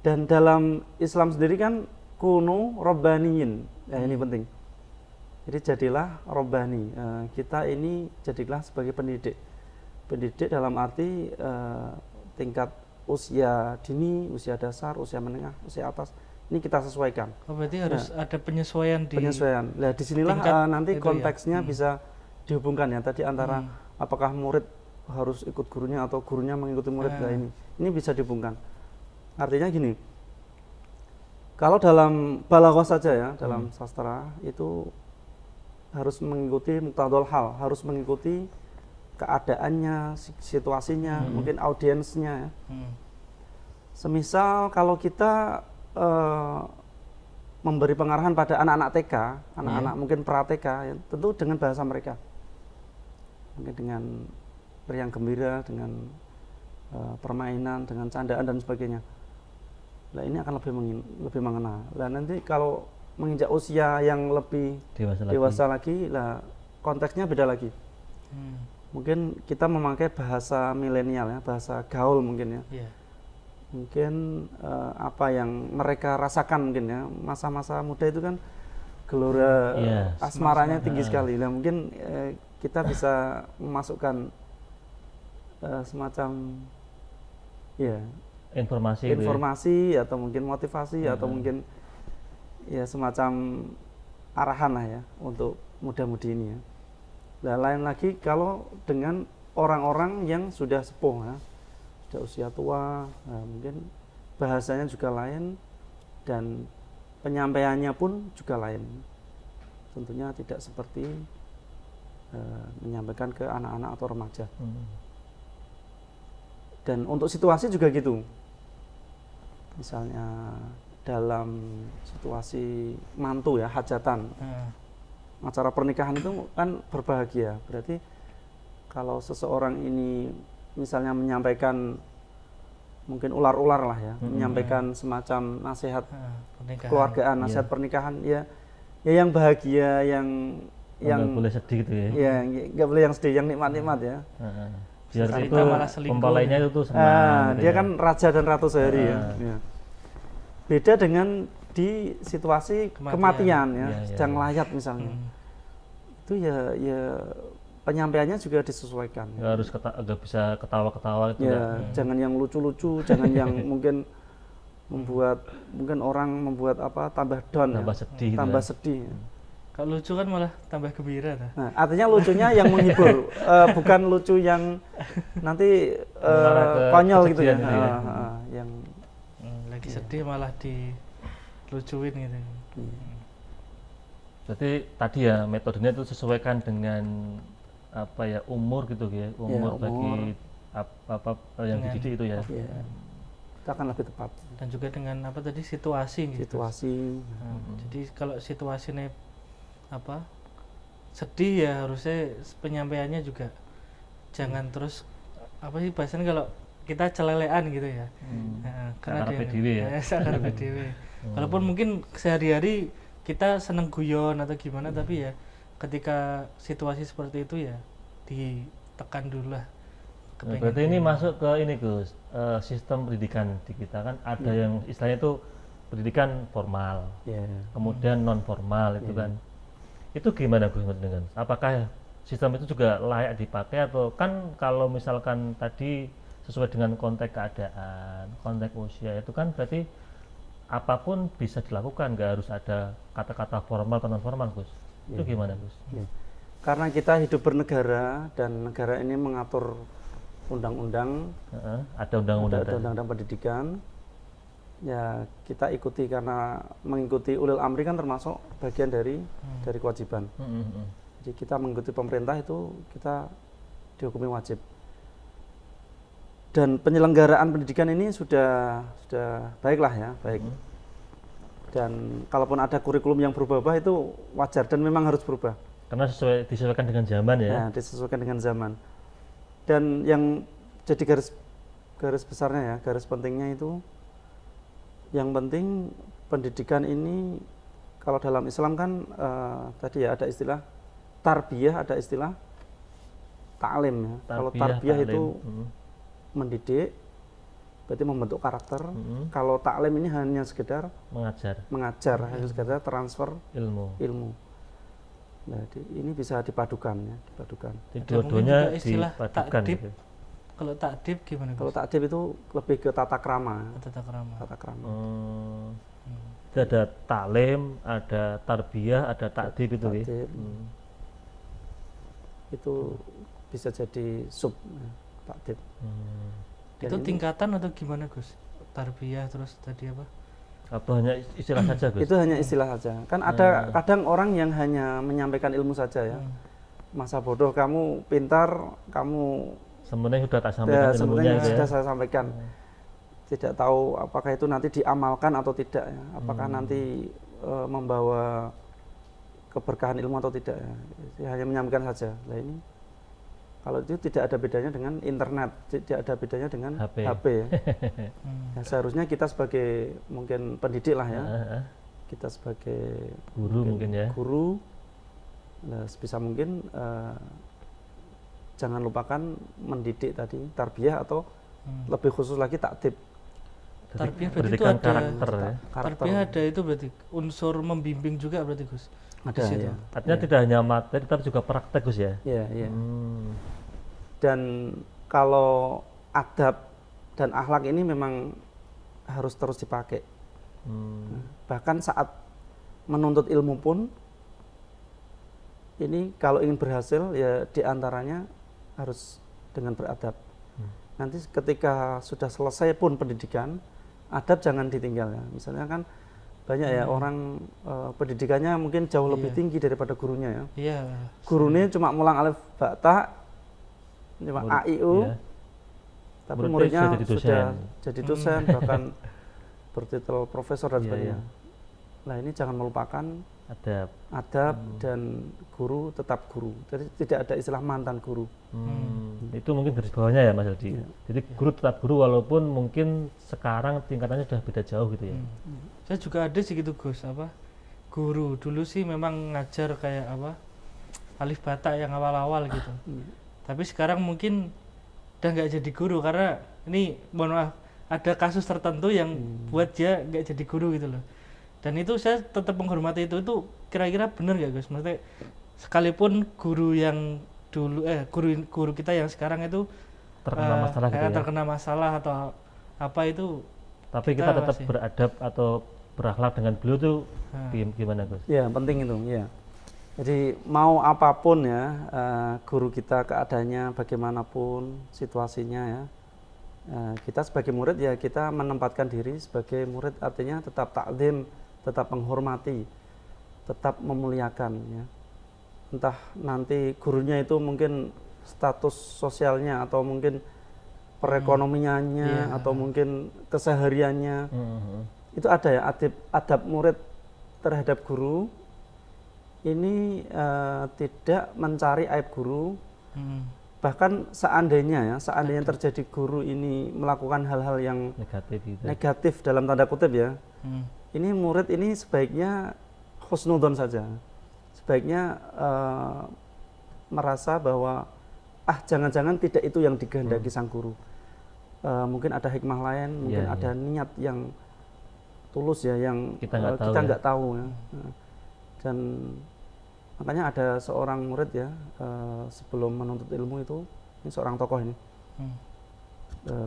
Dan dalam Islam sendiri kan kunu robbaniyin, ya ini penting. Jadi jadilah robbani. Kita ini jadilah sebagai pendidik. Pendidik dalam arti tingkat usia dini, usia dasar, usia menengah, usia atas. Ini kita sesuaikan. Oh, berarti harus ada penyesuaian di penyesuaian. Nah, disinilah nanti konteksnya bisa dihubungkan ya tadi antara apakah murid harus ikut gurunya atau gurunya mengikuti murid. Nah, ini bisa dihubungkan. Artinya gini, kalau dalam balaghah saja ya, dalam sastra itu harus mengikuti muqtadul hal, harus mengikuti keadaannya, situasinya, mungkin audiensnya ya. Semisal kalau kita memberi pengarahan pada anak-anak TK, anak-anak mungkin pra-TK, ya, tentu dengan bahasa mereka, mungkin dengan riang gembira, dengan permainan, dengan candaan dan sebagainya. Nah ini akan lebih mengena. Nah nanti kalau menginjak usia yang lebih dewasa lagi, lah konteksnya beda lagi. Mungkin kita memakai bahasa milenial ya, bahasa gaul mungkin ya. Mungkin apa yang mereka rasakan mungkin ya, masa-masa muda itu kan gelora asmaranya tinggi sekali. Nah mungkin kita bisa memasukkan semacam informasi atau mungkin motivasi atau mungkin ya semacam arahan lah ya untuk muda-mudi ini ya. Nah lain lagi kalau dengan orang-orang yang sudah sepuh ya, sudah usia tua, nah, mungkin bahasanya juga lain dan penyampaiannya pun juga lain. Tentunya tidak seperti menyampaikan ke anak-anak atau remaja. Dan untuk situasi juga gitu. Misalnya dalam situasi mantu ya, hajatan, acara pernikahan itu kan berbahagia. Berarti kalau seseorang ini misalnya menyampaikan mungkin ular-ular lah ya, menyampaikan semacam nasihat keluargaan, nasihat pernikahan ya yang bahagia, yang nggak boleh sedih gitu ya. Ya nggak boleh yang sedih, yang nikmat-nikmat ya. Biar itu mempelainya itu tuh senang. Dia kan raja dan ratu sehari ya. Beda dengan di situasi kematian ya, sedang layat misalnya. Itu ya penyampaiannya juga disesuaikan. Ya, harus agak bisa ketawa-ketawa itu ya. Jangan yang lucu-lucu, jangan yang mungkin orang membuat apa tambah down, tambah sedih. Tambah sedih. Kalau lucu kan malah tambah gembira. Nah, artinya lucunya yang menghibur, bukan lucu yang nanti konyol gitu ya. Yang lagi sedih malah dilucuin gitu. Jadi tadi ya metodenya itu sesuaikan dengan apa ya umur gitu ya, umur bagi apa yang Dengan- dididik itu ya. Ya, itu akan lebih tepat. Dan juga dengan apa tadi situasi gitu. Situasi. Nah, jadi kalau situasinya apa sedih ya harusnya penyampaiannya juga jangan terus apa sih bahasanya kalau kita celelean gitu ya. Nah, karena Sakarepe dhewe ya. sakarepe dhewe. Walaupun mungkin sehari-hari kita seneng guyon atau gimana tapi ya ketika situasi seperti itu ya ditekan dulu lah. Nah, berarti ini masuk ke ini Gus, sistem pendidikan di kita kan ada yang istilahnya itu pendidikan formal, Ya. kemudian non formal itu kan. Itu gimana Gus dengan? Apakah sistem itu juga layak dipakai atau kan kalau misalkan tadi sesuai dengan konteks keadaan, konteks usia itu kan berarti apapun bisa dilakukan, nggak harus ada kata-kata formal atau non formal Gus. Itu gimana Gus? Ya. Karena kita hidup bernegara dan negara ini mengatur undang-undang, Ada undang-undang. ada undang-undang pendidikan. Ya kita ikuti karena mengikuti ulil amri kan termasuk bagian dari kewajiban. Jadi kita mengikuti pemerintah itu kita dihukumi wajib. Dan penyelenggaraan pendidikan ini sudah baiklah ya, baik. Dan kalaupun ada kurikulum yang berubah-ubah itu wajar dan memang harus berubah. Karena disesuaikan dengan zaman ya. Ya, disesuaikan dengan zaman. Dan yang jadi garis besarnya ya, garis pentingnya itu yang penting pendidikan ini kalau dalam Islam kan tadi ya ada istilah tarbiyah, ada istilah ta'lim ya. Kalau tarbiyah itu mendidik, berarti membentuk karakter. Kalau ta'lim ini hanya sekedar mengajar, hanya sekedar transfer ilmu. Nah, ini bisa dipadukan ya, dipadukan. Jadi dua-duanya istilah dipadukan takdib. gitu. Kalau takdib gimana? Kalau takdib itu lebih ke tata krama. tata krama. Tata krama. Jadi ada taklim, ada tarbiyah, ada takdib itu ya. Takdib. Itu bisa jadi sub ya, takdib. Dan Itu ini tingkatan atau gimana Gus? Tarbiyah terus tadi apa? Atau hanya istilah saja Gus? itu hanya istilah saja. Kan ada kadang orang yang hanya menyampaikan ilmu saja ya. Masa bodoh kamu pintar, kamu Sebenarnya sudah tak sampaikan ilmunya sebenarnya gitu ya. sudah saya sampaikan. Tidak tahu apakah itu nanti diamalkan atau tidak ya. Apakah nanti membawa keberkahan ilmu atau tidak ya. Dia hanya menyampaikan saja. Nah ini kalau itu tidak ada bedanya dengan internet, tidak ada bedanya dengan HP ya. Ya, seharusnya kita sebagai mungkin pendidik lah ya, kita sebagai Guru mungkin ya. guru, nah, sebisa mungkin jangan lupakan mendidik tadi tarbiyah atau lebih khusus lagi takdib. Tarbiyah berarti itu Pendidikan ada karakter ya. Tarbiyah ada itu berarti unsur membimbing juga berarti Gus. Ada situ. ya. Artinya tidak hanya materi tapi juga praktek Gus ya. Iya, iya. Dan kalau adab dan akhlak ini memang harus terus dipakai. Bahkan saat menuntut ilmu pun ini kalau ingin berhasil ya diantaranya harus dengan beradab. Nanti ketika sudah selesai pun pendidikan, adab jangan ditinggal ya. Misalnya kan banyak ya orang pendidikannya mungkin jauh lebih tinggi daripada gurunya ya. Iya. Gurunya cuma mulang alif ba ta, cuma a i u, tapi muridnya sudah jadi dosen bahkan bertitel profesor dan sebagainya. Nah ini jangan melupakan adab dan guru tetap guru. Jadi tidak ada istilah mantan guru. Itu mungkin garis bawahnya ya Mas Aldi. Jadi guru tetap guru walaupun mungkin sekarang tingkatannya sudah beda jauh gitu ya. Saya juga ada sih gitu Gus, apa guru dulu sih memang ngajar kayak apa alif bata yang awal-awal gitu. Tapi sekarang mungkin udah nggak jadi guru karena ini mohon maaf ada kasus tertentu yang buat dia nggak jadi guru gitu loh. Dan itu saya tetap menghormati itu kira-kira benar nggak Gus? Maksudnya sekalipun guru yang dulu guru kita yang sekarang itu terkena masalah gitu ya. Terkena masalah atau apa itu. Tapi kita tetap beradab atau berakhlak dengan beliau tuh gimana Gus? Ya penting itu ya. Jadi mau apapun ya guru kita keadaannya bagaimanapun situasinya ya. Kita sebagai murid ya kita menempatkan diri sebagai murid artinya tetap taklim, tetap menghormati, tetap memuliakan ya. entah nanti gurunya itu mungkin status sosialnya atau mungkin perekonomiannya atau mungkin kesehariannya. Itu ada ya adab murid terhadap guru ini tidak mencari aib guru. Bahkan seandainya terjadi guru ini melakukan hal-hal yang negatif dalam tanda kutip ya, ini murid ini sebaiknya husnudzon saja, sebaiknya merasa bahwa jangan-jangan tidak itu yang dikehendaki sang guru, mungkin ada hikmah lain, mungkin ada niat yang tulus ya yang kita nggak tahu ya. Dan makanya ada seorang murid ya, sebelum menuntut ilmu itu, ini seorang tokoh ini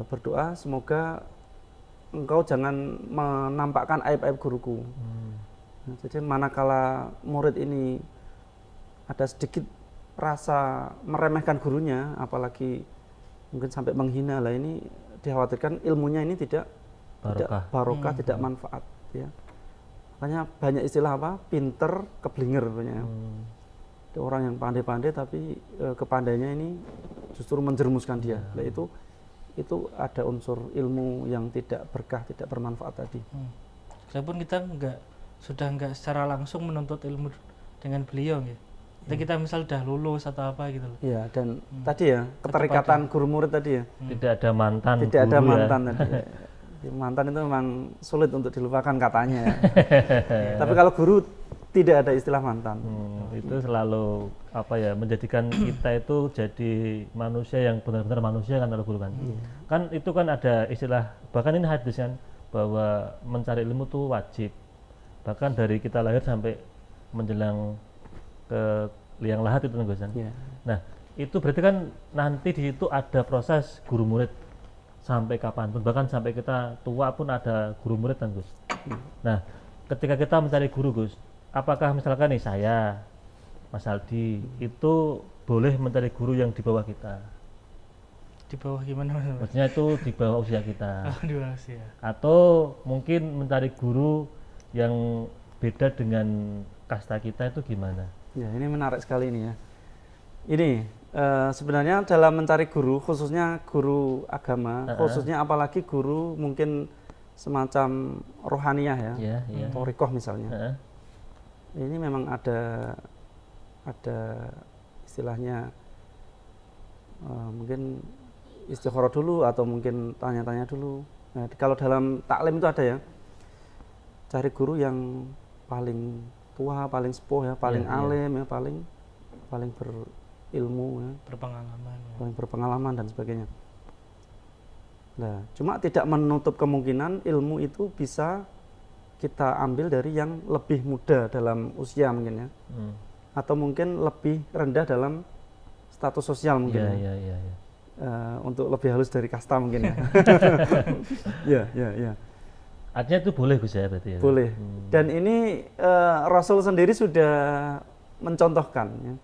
berdoa, semoga engkau jangan menampakkan aib-aib guruku. Nah, jadi manakala murid ini ada sedikit rasa meremehkan gurunya, apalagi mungkin sampai menghina, lah ini dikhawatirkan ilmunya ini tidak barokah, tidak manfaat ya. Makanya banyak istilah apa? Pinter keblinger banyak. Ada orang yang pandai-pandai tapi kepandainya ini justru menjerumuskan dia. Nah, itu ada unsur ilmu yang tidak berkah, tidak bermanfaat tadi. Walaupun kita sudah nggak secara langsung menuntut ilmu dengan beliau ya. Kita misal udah lulus atau apa gitu loh. Iya, dan tadi ya keterikatan guru murid tadi ya. Tidak ada mantan. Tidak ada mantan tadi. Ya. Mantan itu memang sulit untuk dilupakan katanya. Tapi kalau guru tidak ada istilah mantan. Itu selalu menjadikan kita itu jadi manusia yang benar-benar manusia kan kalau guru kan. Kan itu kan ada istilah, bahkan ini hadis kan, bahwa mencari ilmu itu wajib. Bahkan dari kita lahir sampai menjelang ke liang lahat itu kan. Nah, itu berarti kan nanti di situ ada proses guru murid sampai kapanpun, bahkan sampai kita tua pun ada guru murid kan Gus. Nah, ketika kita mencari guru Gus, apakah misalkan nih saya, Mas Aldi, itu boleh mencari guru yang di bawah kita? Di bawah gimana Mas? Maksudnya itu di bawah usia kita. Di bawah usia. Atau mungkin mencari guru yang beda dengan kasta kita itu gimana? Ya, ini menarik sekali ini ya. Ini sebenarnya dalam mencari guru, khususnya guru agama, khususnya apalagi guru mungkin semacam rohaniyah ya, thorikoh misalnya. Ini memang ada istilahnya, mungkin istikharah dulu atau mungkin tanya-tanya dulu. Nah, kalau dalam taklim itu ada ya, cari guru yang paling tua, paling sepuh ya, paling alim ya, paling berilmu ya, paling berpengalaman dan sebagainya. Nah, cuma tidak menutup kemungkinan ilmu itu bisa kita ambil dari yang lebih muda dalam usia mungkin ya, atau mungkin lebih rendah dalam status sosial mungkin ya. Untuk lebih halus dari kasta mungkin ya. Ya. Artinya itu boleh Gus ya berarti ya? Boleh. Dan ini Rasul sendiri sudah mencontohkan ya.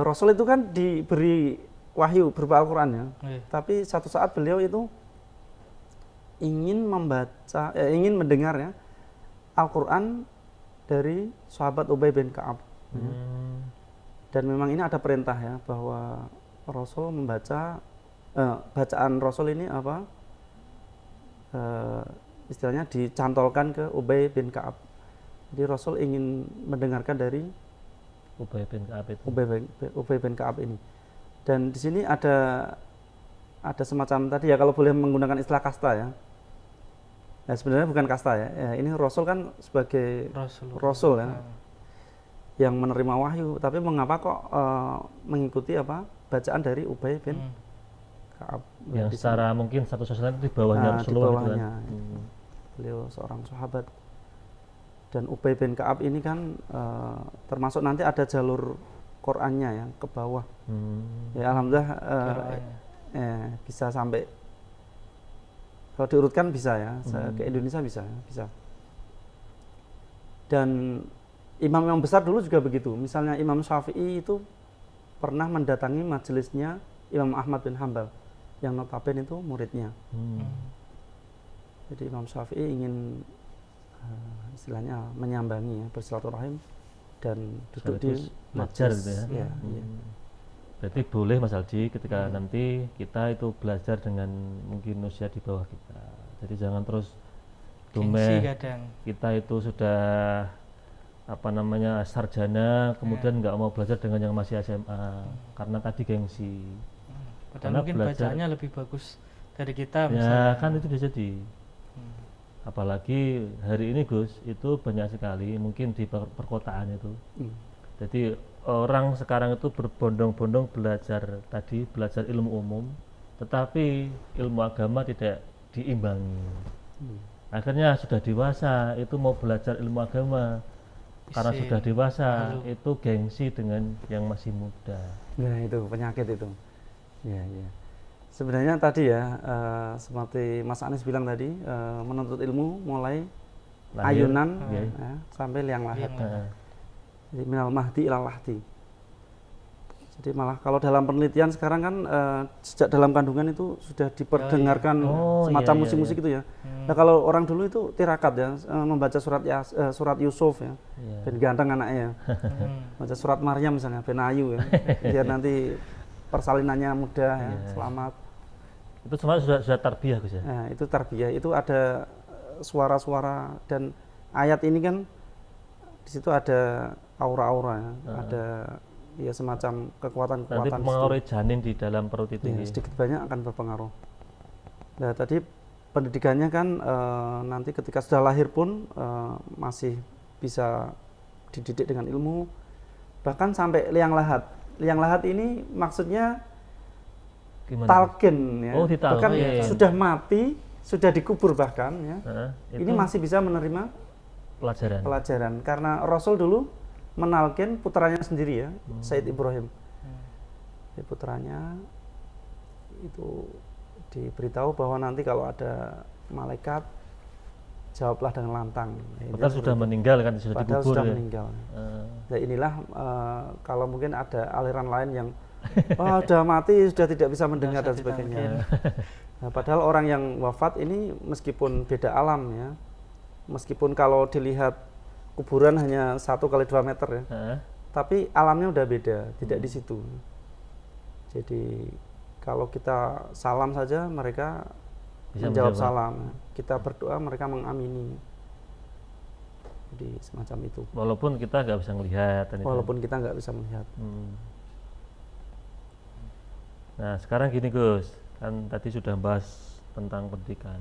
Rasul itu kan diberi wahyu berupa Al-Quran ya. Tapi satu saat beliau itu ingin mendengar ya Al-Quran dari sahabat Ubay bin Ka'ab. Dan memang ini ada perintah ya bahwa Rasul membaca bacaan Rasul ini istilahnya dicantolkan ke Ubay bin Ka'ab. Jadi Rasul ingin mendengarkan dari Ubay bin Ka'ab itu. Ubay bin Ka'ab ini. Dan di sini ada semacam tadi ya, kalau boleh menggunakan istilah kasta ya. Nah, sebenarnya bukan kasta ya. Ini Rasul kan sebagai Rasul ya, yang menerima wahyu. Tapi mengapa kok mengikuti bacaan dari Ubay bin Ka'ab? Yang secara mungkin satu sosial itu di bawahnya Rasulullah gitu kan. Beliau seorang sahabat. Dan Ubay bin Ka'ab ini kan termasuk nanti ada jalur Qur'annya ya ke bawah. Ya alhamdulillah bisa sampai, kalau diurutkan bisa ya, ke Indonesia bisa. Dan imam-imam besar dulu juga begitu. Misalnya Imam Syafi'i itu pernah mendatangi majelisnya Imam Ahmad bin Hanbal yang notabene itu muridnya. Jadi Imam Syafi'i ingin istilahnya menyambangi ya, bersilaturahim dan duduk di Sekaligus belajar majelis. gitu ya. Ya, Hmm. ya. Berarti boleh Mas Alji ketika nanti kita itu belajar dengan mungkin usia di bawah kita. Jadi jangan terus Gengsi dumeh kadang. kita itu sudah apa namanya sarjana kemudian nggak mau belajar dengan yang masih SMA karena tadi gengsi. Padahal Karena mungkin belajar- bacaannya lebih bagus dari kita Ya misalnya. kan itu bisa jadi. Hmm. Apalagi hari ini Gus itu banyak sekali mungkin di perkotaan itu. Hmm. Jadi orang sekarang itu berbondong-bondong belajar ilmu umum, tetapi ilmu agama tidak diimbangi. Hmm. Akhirnya sudah dewasa itu mau belajar ilmu agama, karena Isin, sudah dewasa malu. itu gengsi dengan yang masih muda. Nah itu penyakit itu. Ya, ya. Sebenarnya tadi ya seperti Mas Anies bilang tadi menuntut ilmu mulai Lahir, ayunan ya. ya, sampai liang lahat. Liang Nah, Jadi minal mahdi ilal lahdi. Jadi malah kalau dalam penelitian sekarang kan sejak dalam kandungan itu sudah diperdengarkan Oh, semacam iya, musik-musik iya. itu ya. Hmm. Nah kalau orang dulu itu tirakat ya membaca surat Yusuf ya, iya. ben ganteng anaknya. Hmm. Baca surat Maryam misalnya, ben ayu ya, biar nanti persalinannya mudah ya, Iya. selamat. Itu semua sudah tarbiyah Gus ya. Nah itu tarbiyah, itu ada suara-suara dan ayat ini kan di situ ada aura-aura ya, ada ya semacam Nanti kekuatan-kekuatan mengaruhi janin di dalam perut itu. ya, ya. sedikit banyak akan berpengaruh. Nah tadi pendidikannya kan nanti ketika sudah lahir pun masih bisa dididik dengan ilmu, bahkan sampai liang lahat. Liang lahat ini maksudnya Gimana? talqin ya, Oh, ditalqin. bahkan sudah mati, sudah dikubur bahkan ya. Nah, Ini itu masih bisa menerima pelajaran. pelajaran karena Rasul dulu menalkin putranya sendiri ya, Said Ibrahim. Ya, putranya itu diberitahu bahwa nanti kalau ada malaikat jawablah dengan lantang. Ini Padahal sudah seperti itu. meninggal kan, sudah Padahal dikubur sudah ya. meninggal. Eh, Nah inilah kalau mungkin ada aliran lain yang sudah mati, sudah tidak bisa mendengar dan Sudah sebagainya. ditalkin. Nah, padahal orang yang wafat ini meskipun beda alam ya, meskipun kalau dilihat kuburan hanya 1 kali 2 meter ya, tapi alamnya udah beda, tidak di situ. Jadi kalau kita salam saja mereka Bisa menjawab menjawab. salam, kita berdoa mereka mengamini. Jadi semacam itu. Walaupun kita nggak bisa melihat. kan itu. Walaupun kita nggak bisa melihat. Hmm. Nah sekarang gini Gus, kan tadi sudah bahas tentang pendidikan.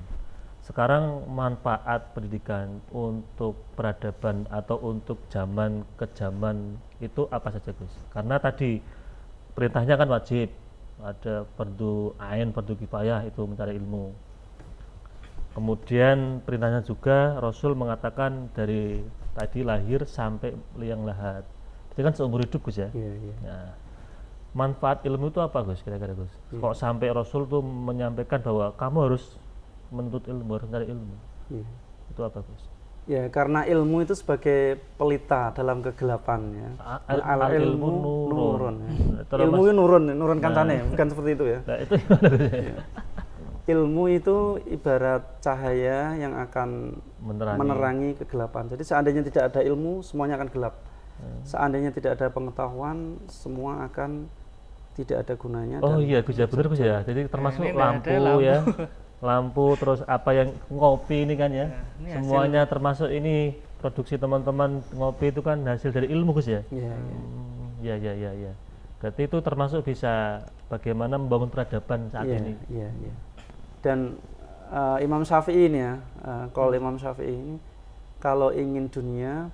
Sekarang manfaat pendidikan untuk peradaban atau untuk zaman ke zaman itu apa saja Gus? Karena tadi perintahnya kan wajib, ada fardu ain, fardu kifayah itu mencari ilmu. Kemudian perintahnya juga Rasul mengatakan dari tadi lahir sampai liang lahat. Itu kan seumur hidup Gus ya. Iya, iya. Nah, manfaat ilmu itu apa Gus kira-kira Gus? Kok sampai Rasul tuh menyampaikan bahwa kamu harus menuntut ilmu, harus mencari ilmu? Iya. Itu apa Gus? Ya, karena ilmu itu sebagai pelita dalam kegelapan ya. Al ilmu nurun. Ya. Terus Ilmu itu nurun kantane, bukan seperti itu ya. Nah, itu gimana Gus? Ilmu itu ibarat cahaya yang akan menerangi kegelapan. Jadi seandainya tidak ada ilmu, semuanya akan gelap. Seandainya tidak ada pengetahuan, semua akan tidak ada gunanya. Oh dan iya Gus ya, benar Gus ya. Jadi termasuk ini lampu, ada lampu. ya. Lampu terus apa yang ngopi ini kan ya. ini Semuanya termasuk ini produksi teman-teman ngopi itu kan hasil dari ilmu Gus ya. Iya, iya. Ya. Berarti itu termasuk bisa bagaimana membangun peradaban saat Iya, ini. iya, iya. Dan Imam Syafi'i ini ya, kalau Imam Syafi'i ini kalau ingin dunia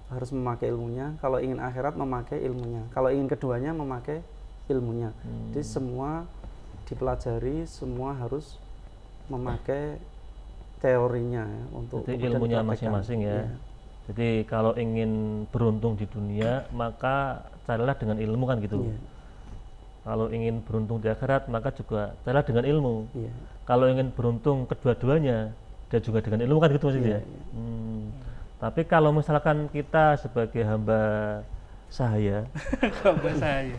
harus memakai ilmunya, kalau ingin akhirat memakai ilmunya, kalau ingin keduanya memakai ilmunya. Jadi semua dipelajari, semua harus memakai teorinya ya, untuk Jadi kemudian ilmunya dipraktekkan. masing-masing ya. Iya. Jadi kalau ingin beruntung di dunia maka carilah dengan ilmu kan gitu. Iya. Kalau ingin beruntung di akhirat maka juga carilah dengan ilmu. Iya. Kalau ingin beruntung kedua-duanya dan juga dengan ilmu kan gitu maksudnya. Iya, iya. Tapi kalau misalkan kita sebagai hamba sahaya Kok bahasa saya?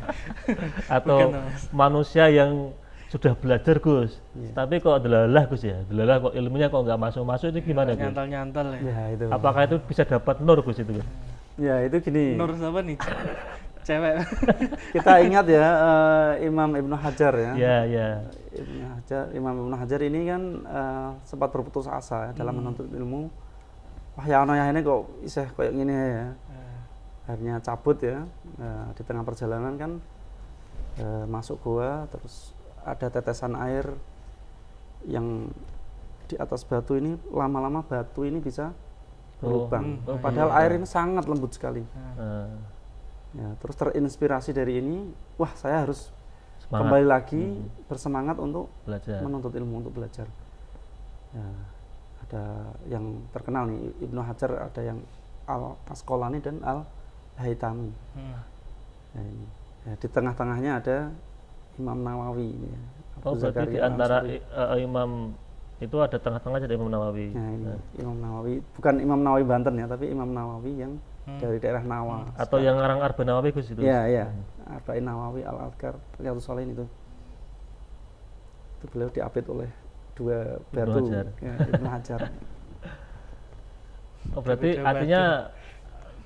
atau Bukan, Mas. manusia yang sudah belajar Gus, Iya. tapi kok delalah Gus ya, delalah kok ilmunya kok nggak masuk-masuk itu gimana Gus? Nyantol-nyantol ya. Ya, itu. Apakah itu bisa dapat nur Gus itu Gus? Ya itu gini. Nur siapa nih? Cewek. Kita ingat ya Imam Ibnu Hajar ya. Ya, ya. Imam Ibnu Hajar ini kan sempat berputus asa ya, dalam menuntut ilmu. Wah ya ini kok isih kayak gini ya. Akhirnya cabut ya. Di tengah perjalanan kan masuk gua, terus ada tetesan air yang di atas batu ini, lama-lama batu ini bisa berlubang. Padahal air ini sangat lembut sekali. Ya, terus terinspirasi dari ini, wah saya harus kembali lagi bersemangat untuk belajar, menuntut ilmu, untuk belajar. Ya, ada yang terkenal nih Ibnu Hajar, ada yang Al-Asqalani dan Al-Haytami. Ya, ini. Ya, di tengah-tengahnya ada Imam Nawawi ini. Ya. Oh, berarti di antara imam itu ada tengah-tengah ada Imam Nawawi. Nah, ini Imam Nawawi, bukan Imam Nawawi Banten ya, tapi Imam Nawawi yang dari daerah Nawa. Atau yang ngarang Arba'in Nawawi Gus itu? Iya, iya. Arba'in Nawawi, Al-Adhkar, Riyadhus Shalihin itu. Itu beliau diapit oleh dua batu, ya, Ibnu Hajar. Oh, berarti artinya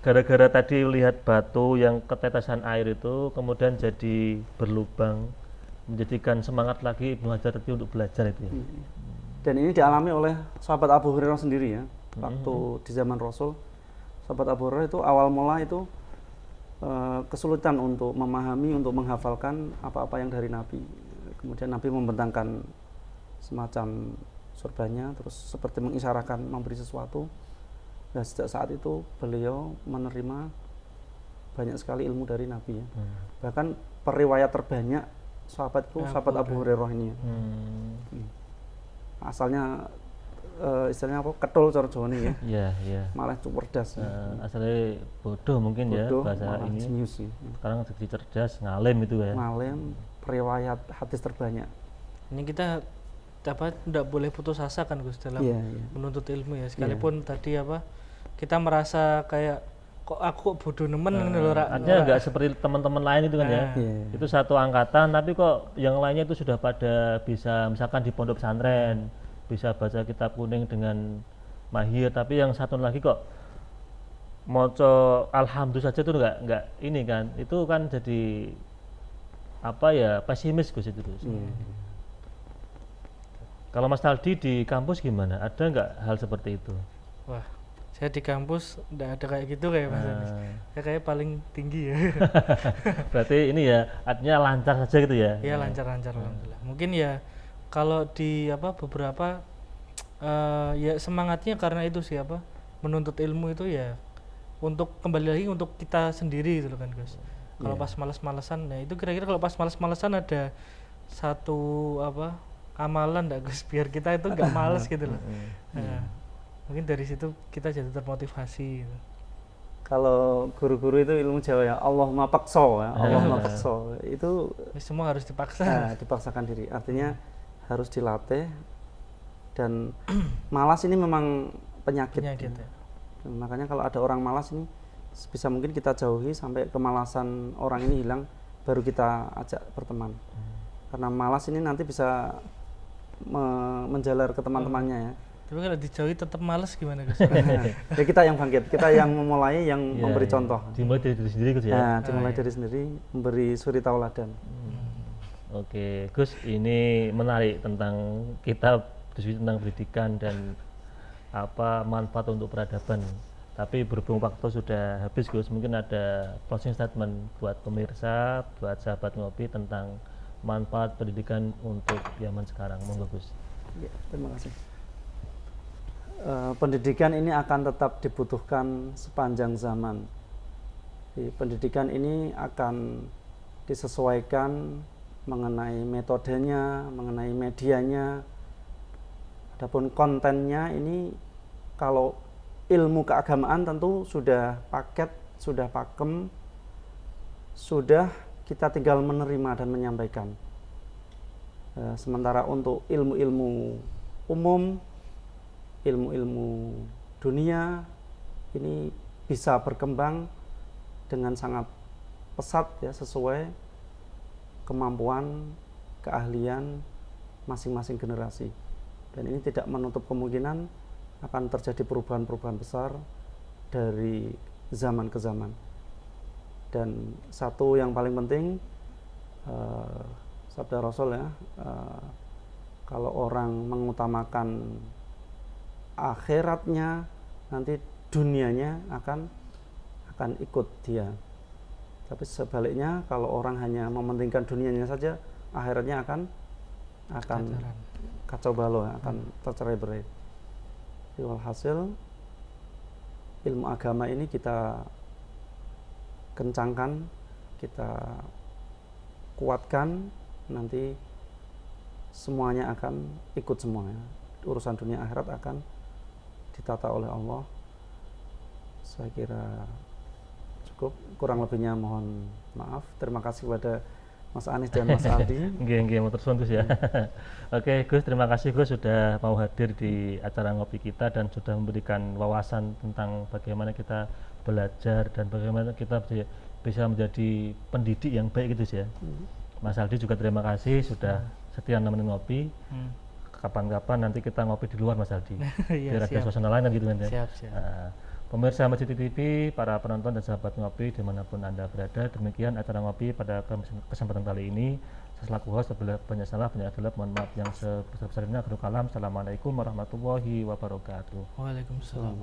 gara-gara tadi lihat batu yang ketetesan air itu kemudian jadi berlubang, menjadikan semangat lagi Ibnu Hajar tadi untuk belajar itu ya. Dan ini dialami oleh sahabat Abu Hurairah sendiri ya. Waktu di zaman Rasul, sahabat Abu Hurairah itu awal mula itu kesulitan untuk memahami, untuk menghafalkan apa-apa yang dari Nabi. Kemudian Nabi membentangkan semacam sorbannya, terus seperti mengisyaratkan memberi sesuatu. Dan sejak saat itu beliau menerima banyak sekali ilmu dari Nabi ya. Bahkan periwayat terbanyak sahabat itu sahabat Abu Hurairah ini ya. Asalnya istilahnya apa? Ketul cara Jawa nih ya. Iya, iya. Malah cukup cerdas. Asalnya bodoh mungkin bodoh, ya bahasa ini. Jenius, ya. Sekarang jadi cerdas, ngalim itu ya. Ngalim, periwayat hadis terbanyak. Ini kita tidak boleh putus asa kan Gus dalam menuntut ilmu ya. Sekalipun tadi kita merasa kayak kok aku bodoh nemen artinya nggak seperti teman-teman lain itu kan ya. Itu satu angkatan tapi kok yang lainnya itu sudah pada bisa misalkan di pondok pesantren bisa baca kitab kuning dengan mahir, tapi yang satu lagi kok moco alhamdulillah saja itu nggak ini kan, itu kan jadi pesimis Gus itu Gus. Kalau Mas Taldi di kampus gimana? Ada nggak hal seperti itu? Wah, saya di kampus nggak ada kayak gitu kayak Mas Anies. Saya kayak paling tinggi ya. Berarti ini ya artinya lancar saja gitu ya? Iya lancar-lancar alhamdulillah. Mungkin ya kalau di beberapa ya semangatnya karena itu sih menuntut ilmu itu ya untuk kembali lagi untuk kita sendiri gitu kan Gus. Kalau pas malas-malesan, nah itu kira-kira kalau pas malas-malesan ada satu amalan enggak Gus biar kita itu enggak malas gitu loh. Mungkin dari situ kita jadi termotivasi gitu. Kalau guru-guru itu ilmu Jawa ya Allahumma pakso ya, Allahumma pakso. Itu semua harus dipaksa. Nah, dipaksakan diri. Artinya harus dilatih dan malas ini memang penyakit ya. Makanya kalau ada orang malas ini bisa mungkin kita jauhi sampai kemalasan orang ini hilang baru kita ajak berteman. Karena malas ini nanti bisa menjalar ke teman-temannya ya. Tapi kalau dijauhi tetap malas gimana Gus? Ya kita yang bangkit, kita yang memulai, yang memberi contoh. Dimulai dari diri sendiri Gus ya? Nah, dimulai dari sendiri, memberi suri tauladan. Oke, Gus, ini menarik tentang kita diskusi tentang pendidikan dan manfaat untuk peradaban. Tapi berhubung waktu sudah habis Gus, mungkin ada closing statement buat pemirsa, buat sahabat ngopi tentang manfaat pendidikan untuk zaman sekarang. Monggo Gus. Ya, terima kasih. Pendidikan ini akan tetap dibutuhkan sepanjang zaman. Pendidikan ini akan disesuaikan mengenai metodenya, mengenai medianya. Adapun kontennya ini kalau ilmu keagamaan tentu sudah paket, sudah pakem, sudah kita tinggal menerima dan menyampaikan. Sementara untuk ilmu-ilmu umum, ilmu-ilmu dunia ini bisa berkembang dengan sangat pesat ya, sesuai kemampuan, keahlian masing-masing generasi. Dan ini tidak menutup kemungkinan akan terjadi perubahan-perubahan besar dari zaman ke zaman. Dan satu yang paling penting, sabda Rasul ya, kalau orang mengutamakan akhiratnya, nanti dunianya akan ikut dia. Tapi sebaliknya, kalau orang hanya mementingkan dunianya saja, akhiratnya akan kacau balau, akan tercerai-berai. Walhasil, ilmu agama ini kita kencangkan, kita kuatkan, nanti semuanya akan ikut semuanya. Urusan dunia akhirat akan ditata oleh Allah. Saya kira cukup, kurang lebihnya mohon maaf. Terima kasih kepada Mas Anies dan Mas Aldi. Nggih, mau terus Gus ya. Oke Gus, terima kasih Gus sudah mau hadir di acara ngopi kita dan sudah memberikan wawasan tentang bagaimana kita belajar dan bagaimana kita bisa menjadi pendidik yang baik gitu ya. Mas Aldi juga terima kasih sudah setia nemenin ngopi. Kapan-kapan nanti kita ngopi di luar Mas Aldi. Biar ada suasana lain kan gitu kan ya. Siap. Pemirsa Masjid TV, para penonton dan sahabat ngopi dimanapun Anda berada, demikian acara ngopi pada kesempatan kali ini. Saya selaku host, banyak salah, banyak adalah, mohon maaf yang sebesar-besarnya. Assalamualaikum warahmatullahi wabarakatuh. Waalaikumsalam.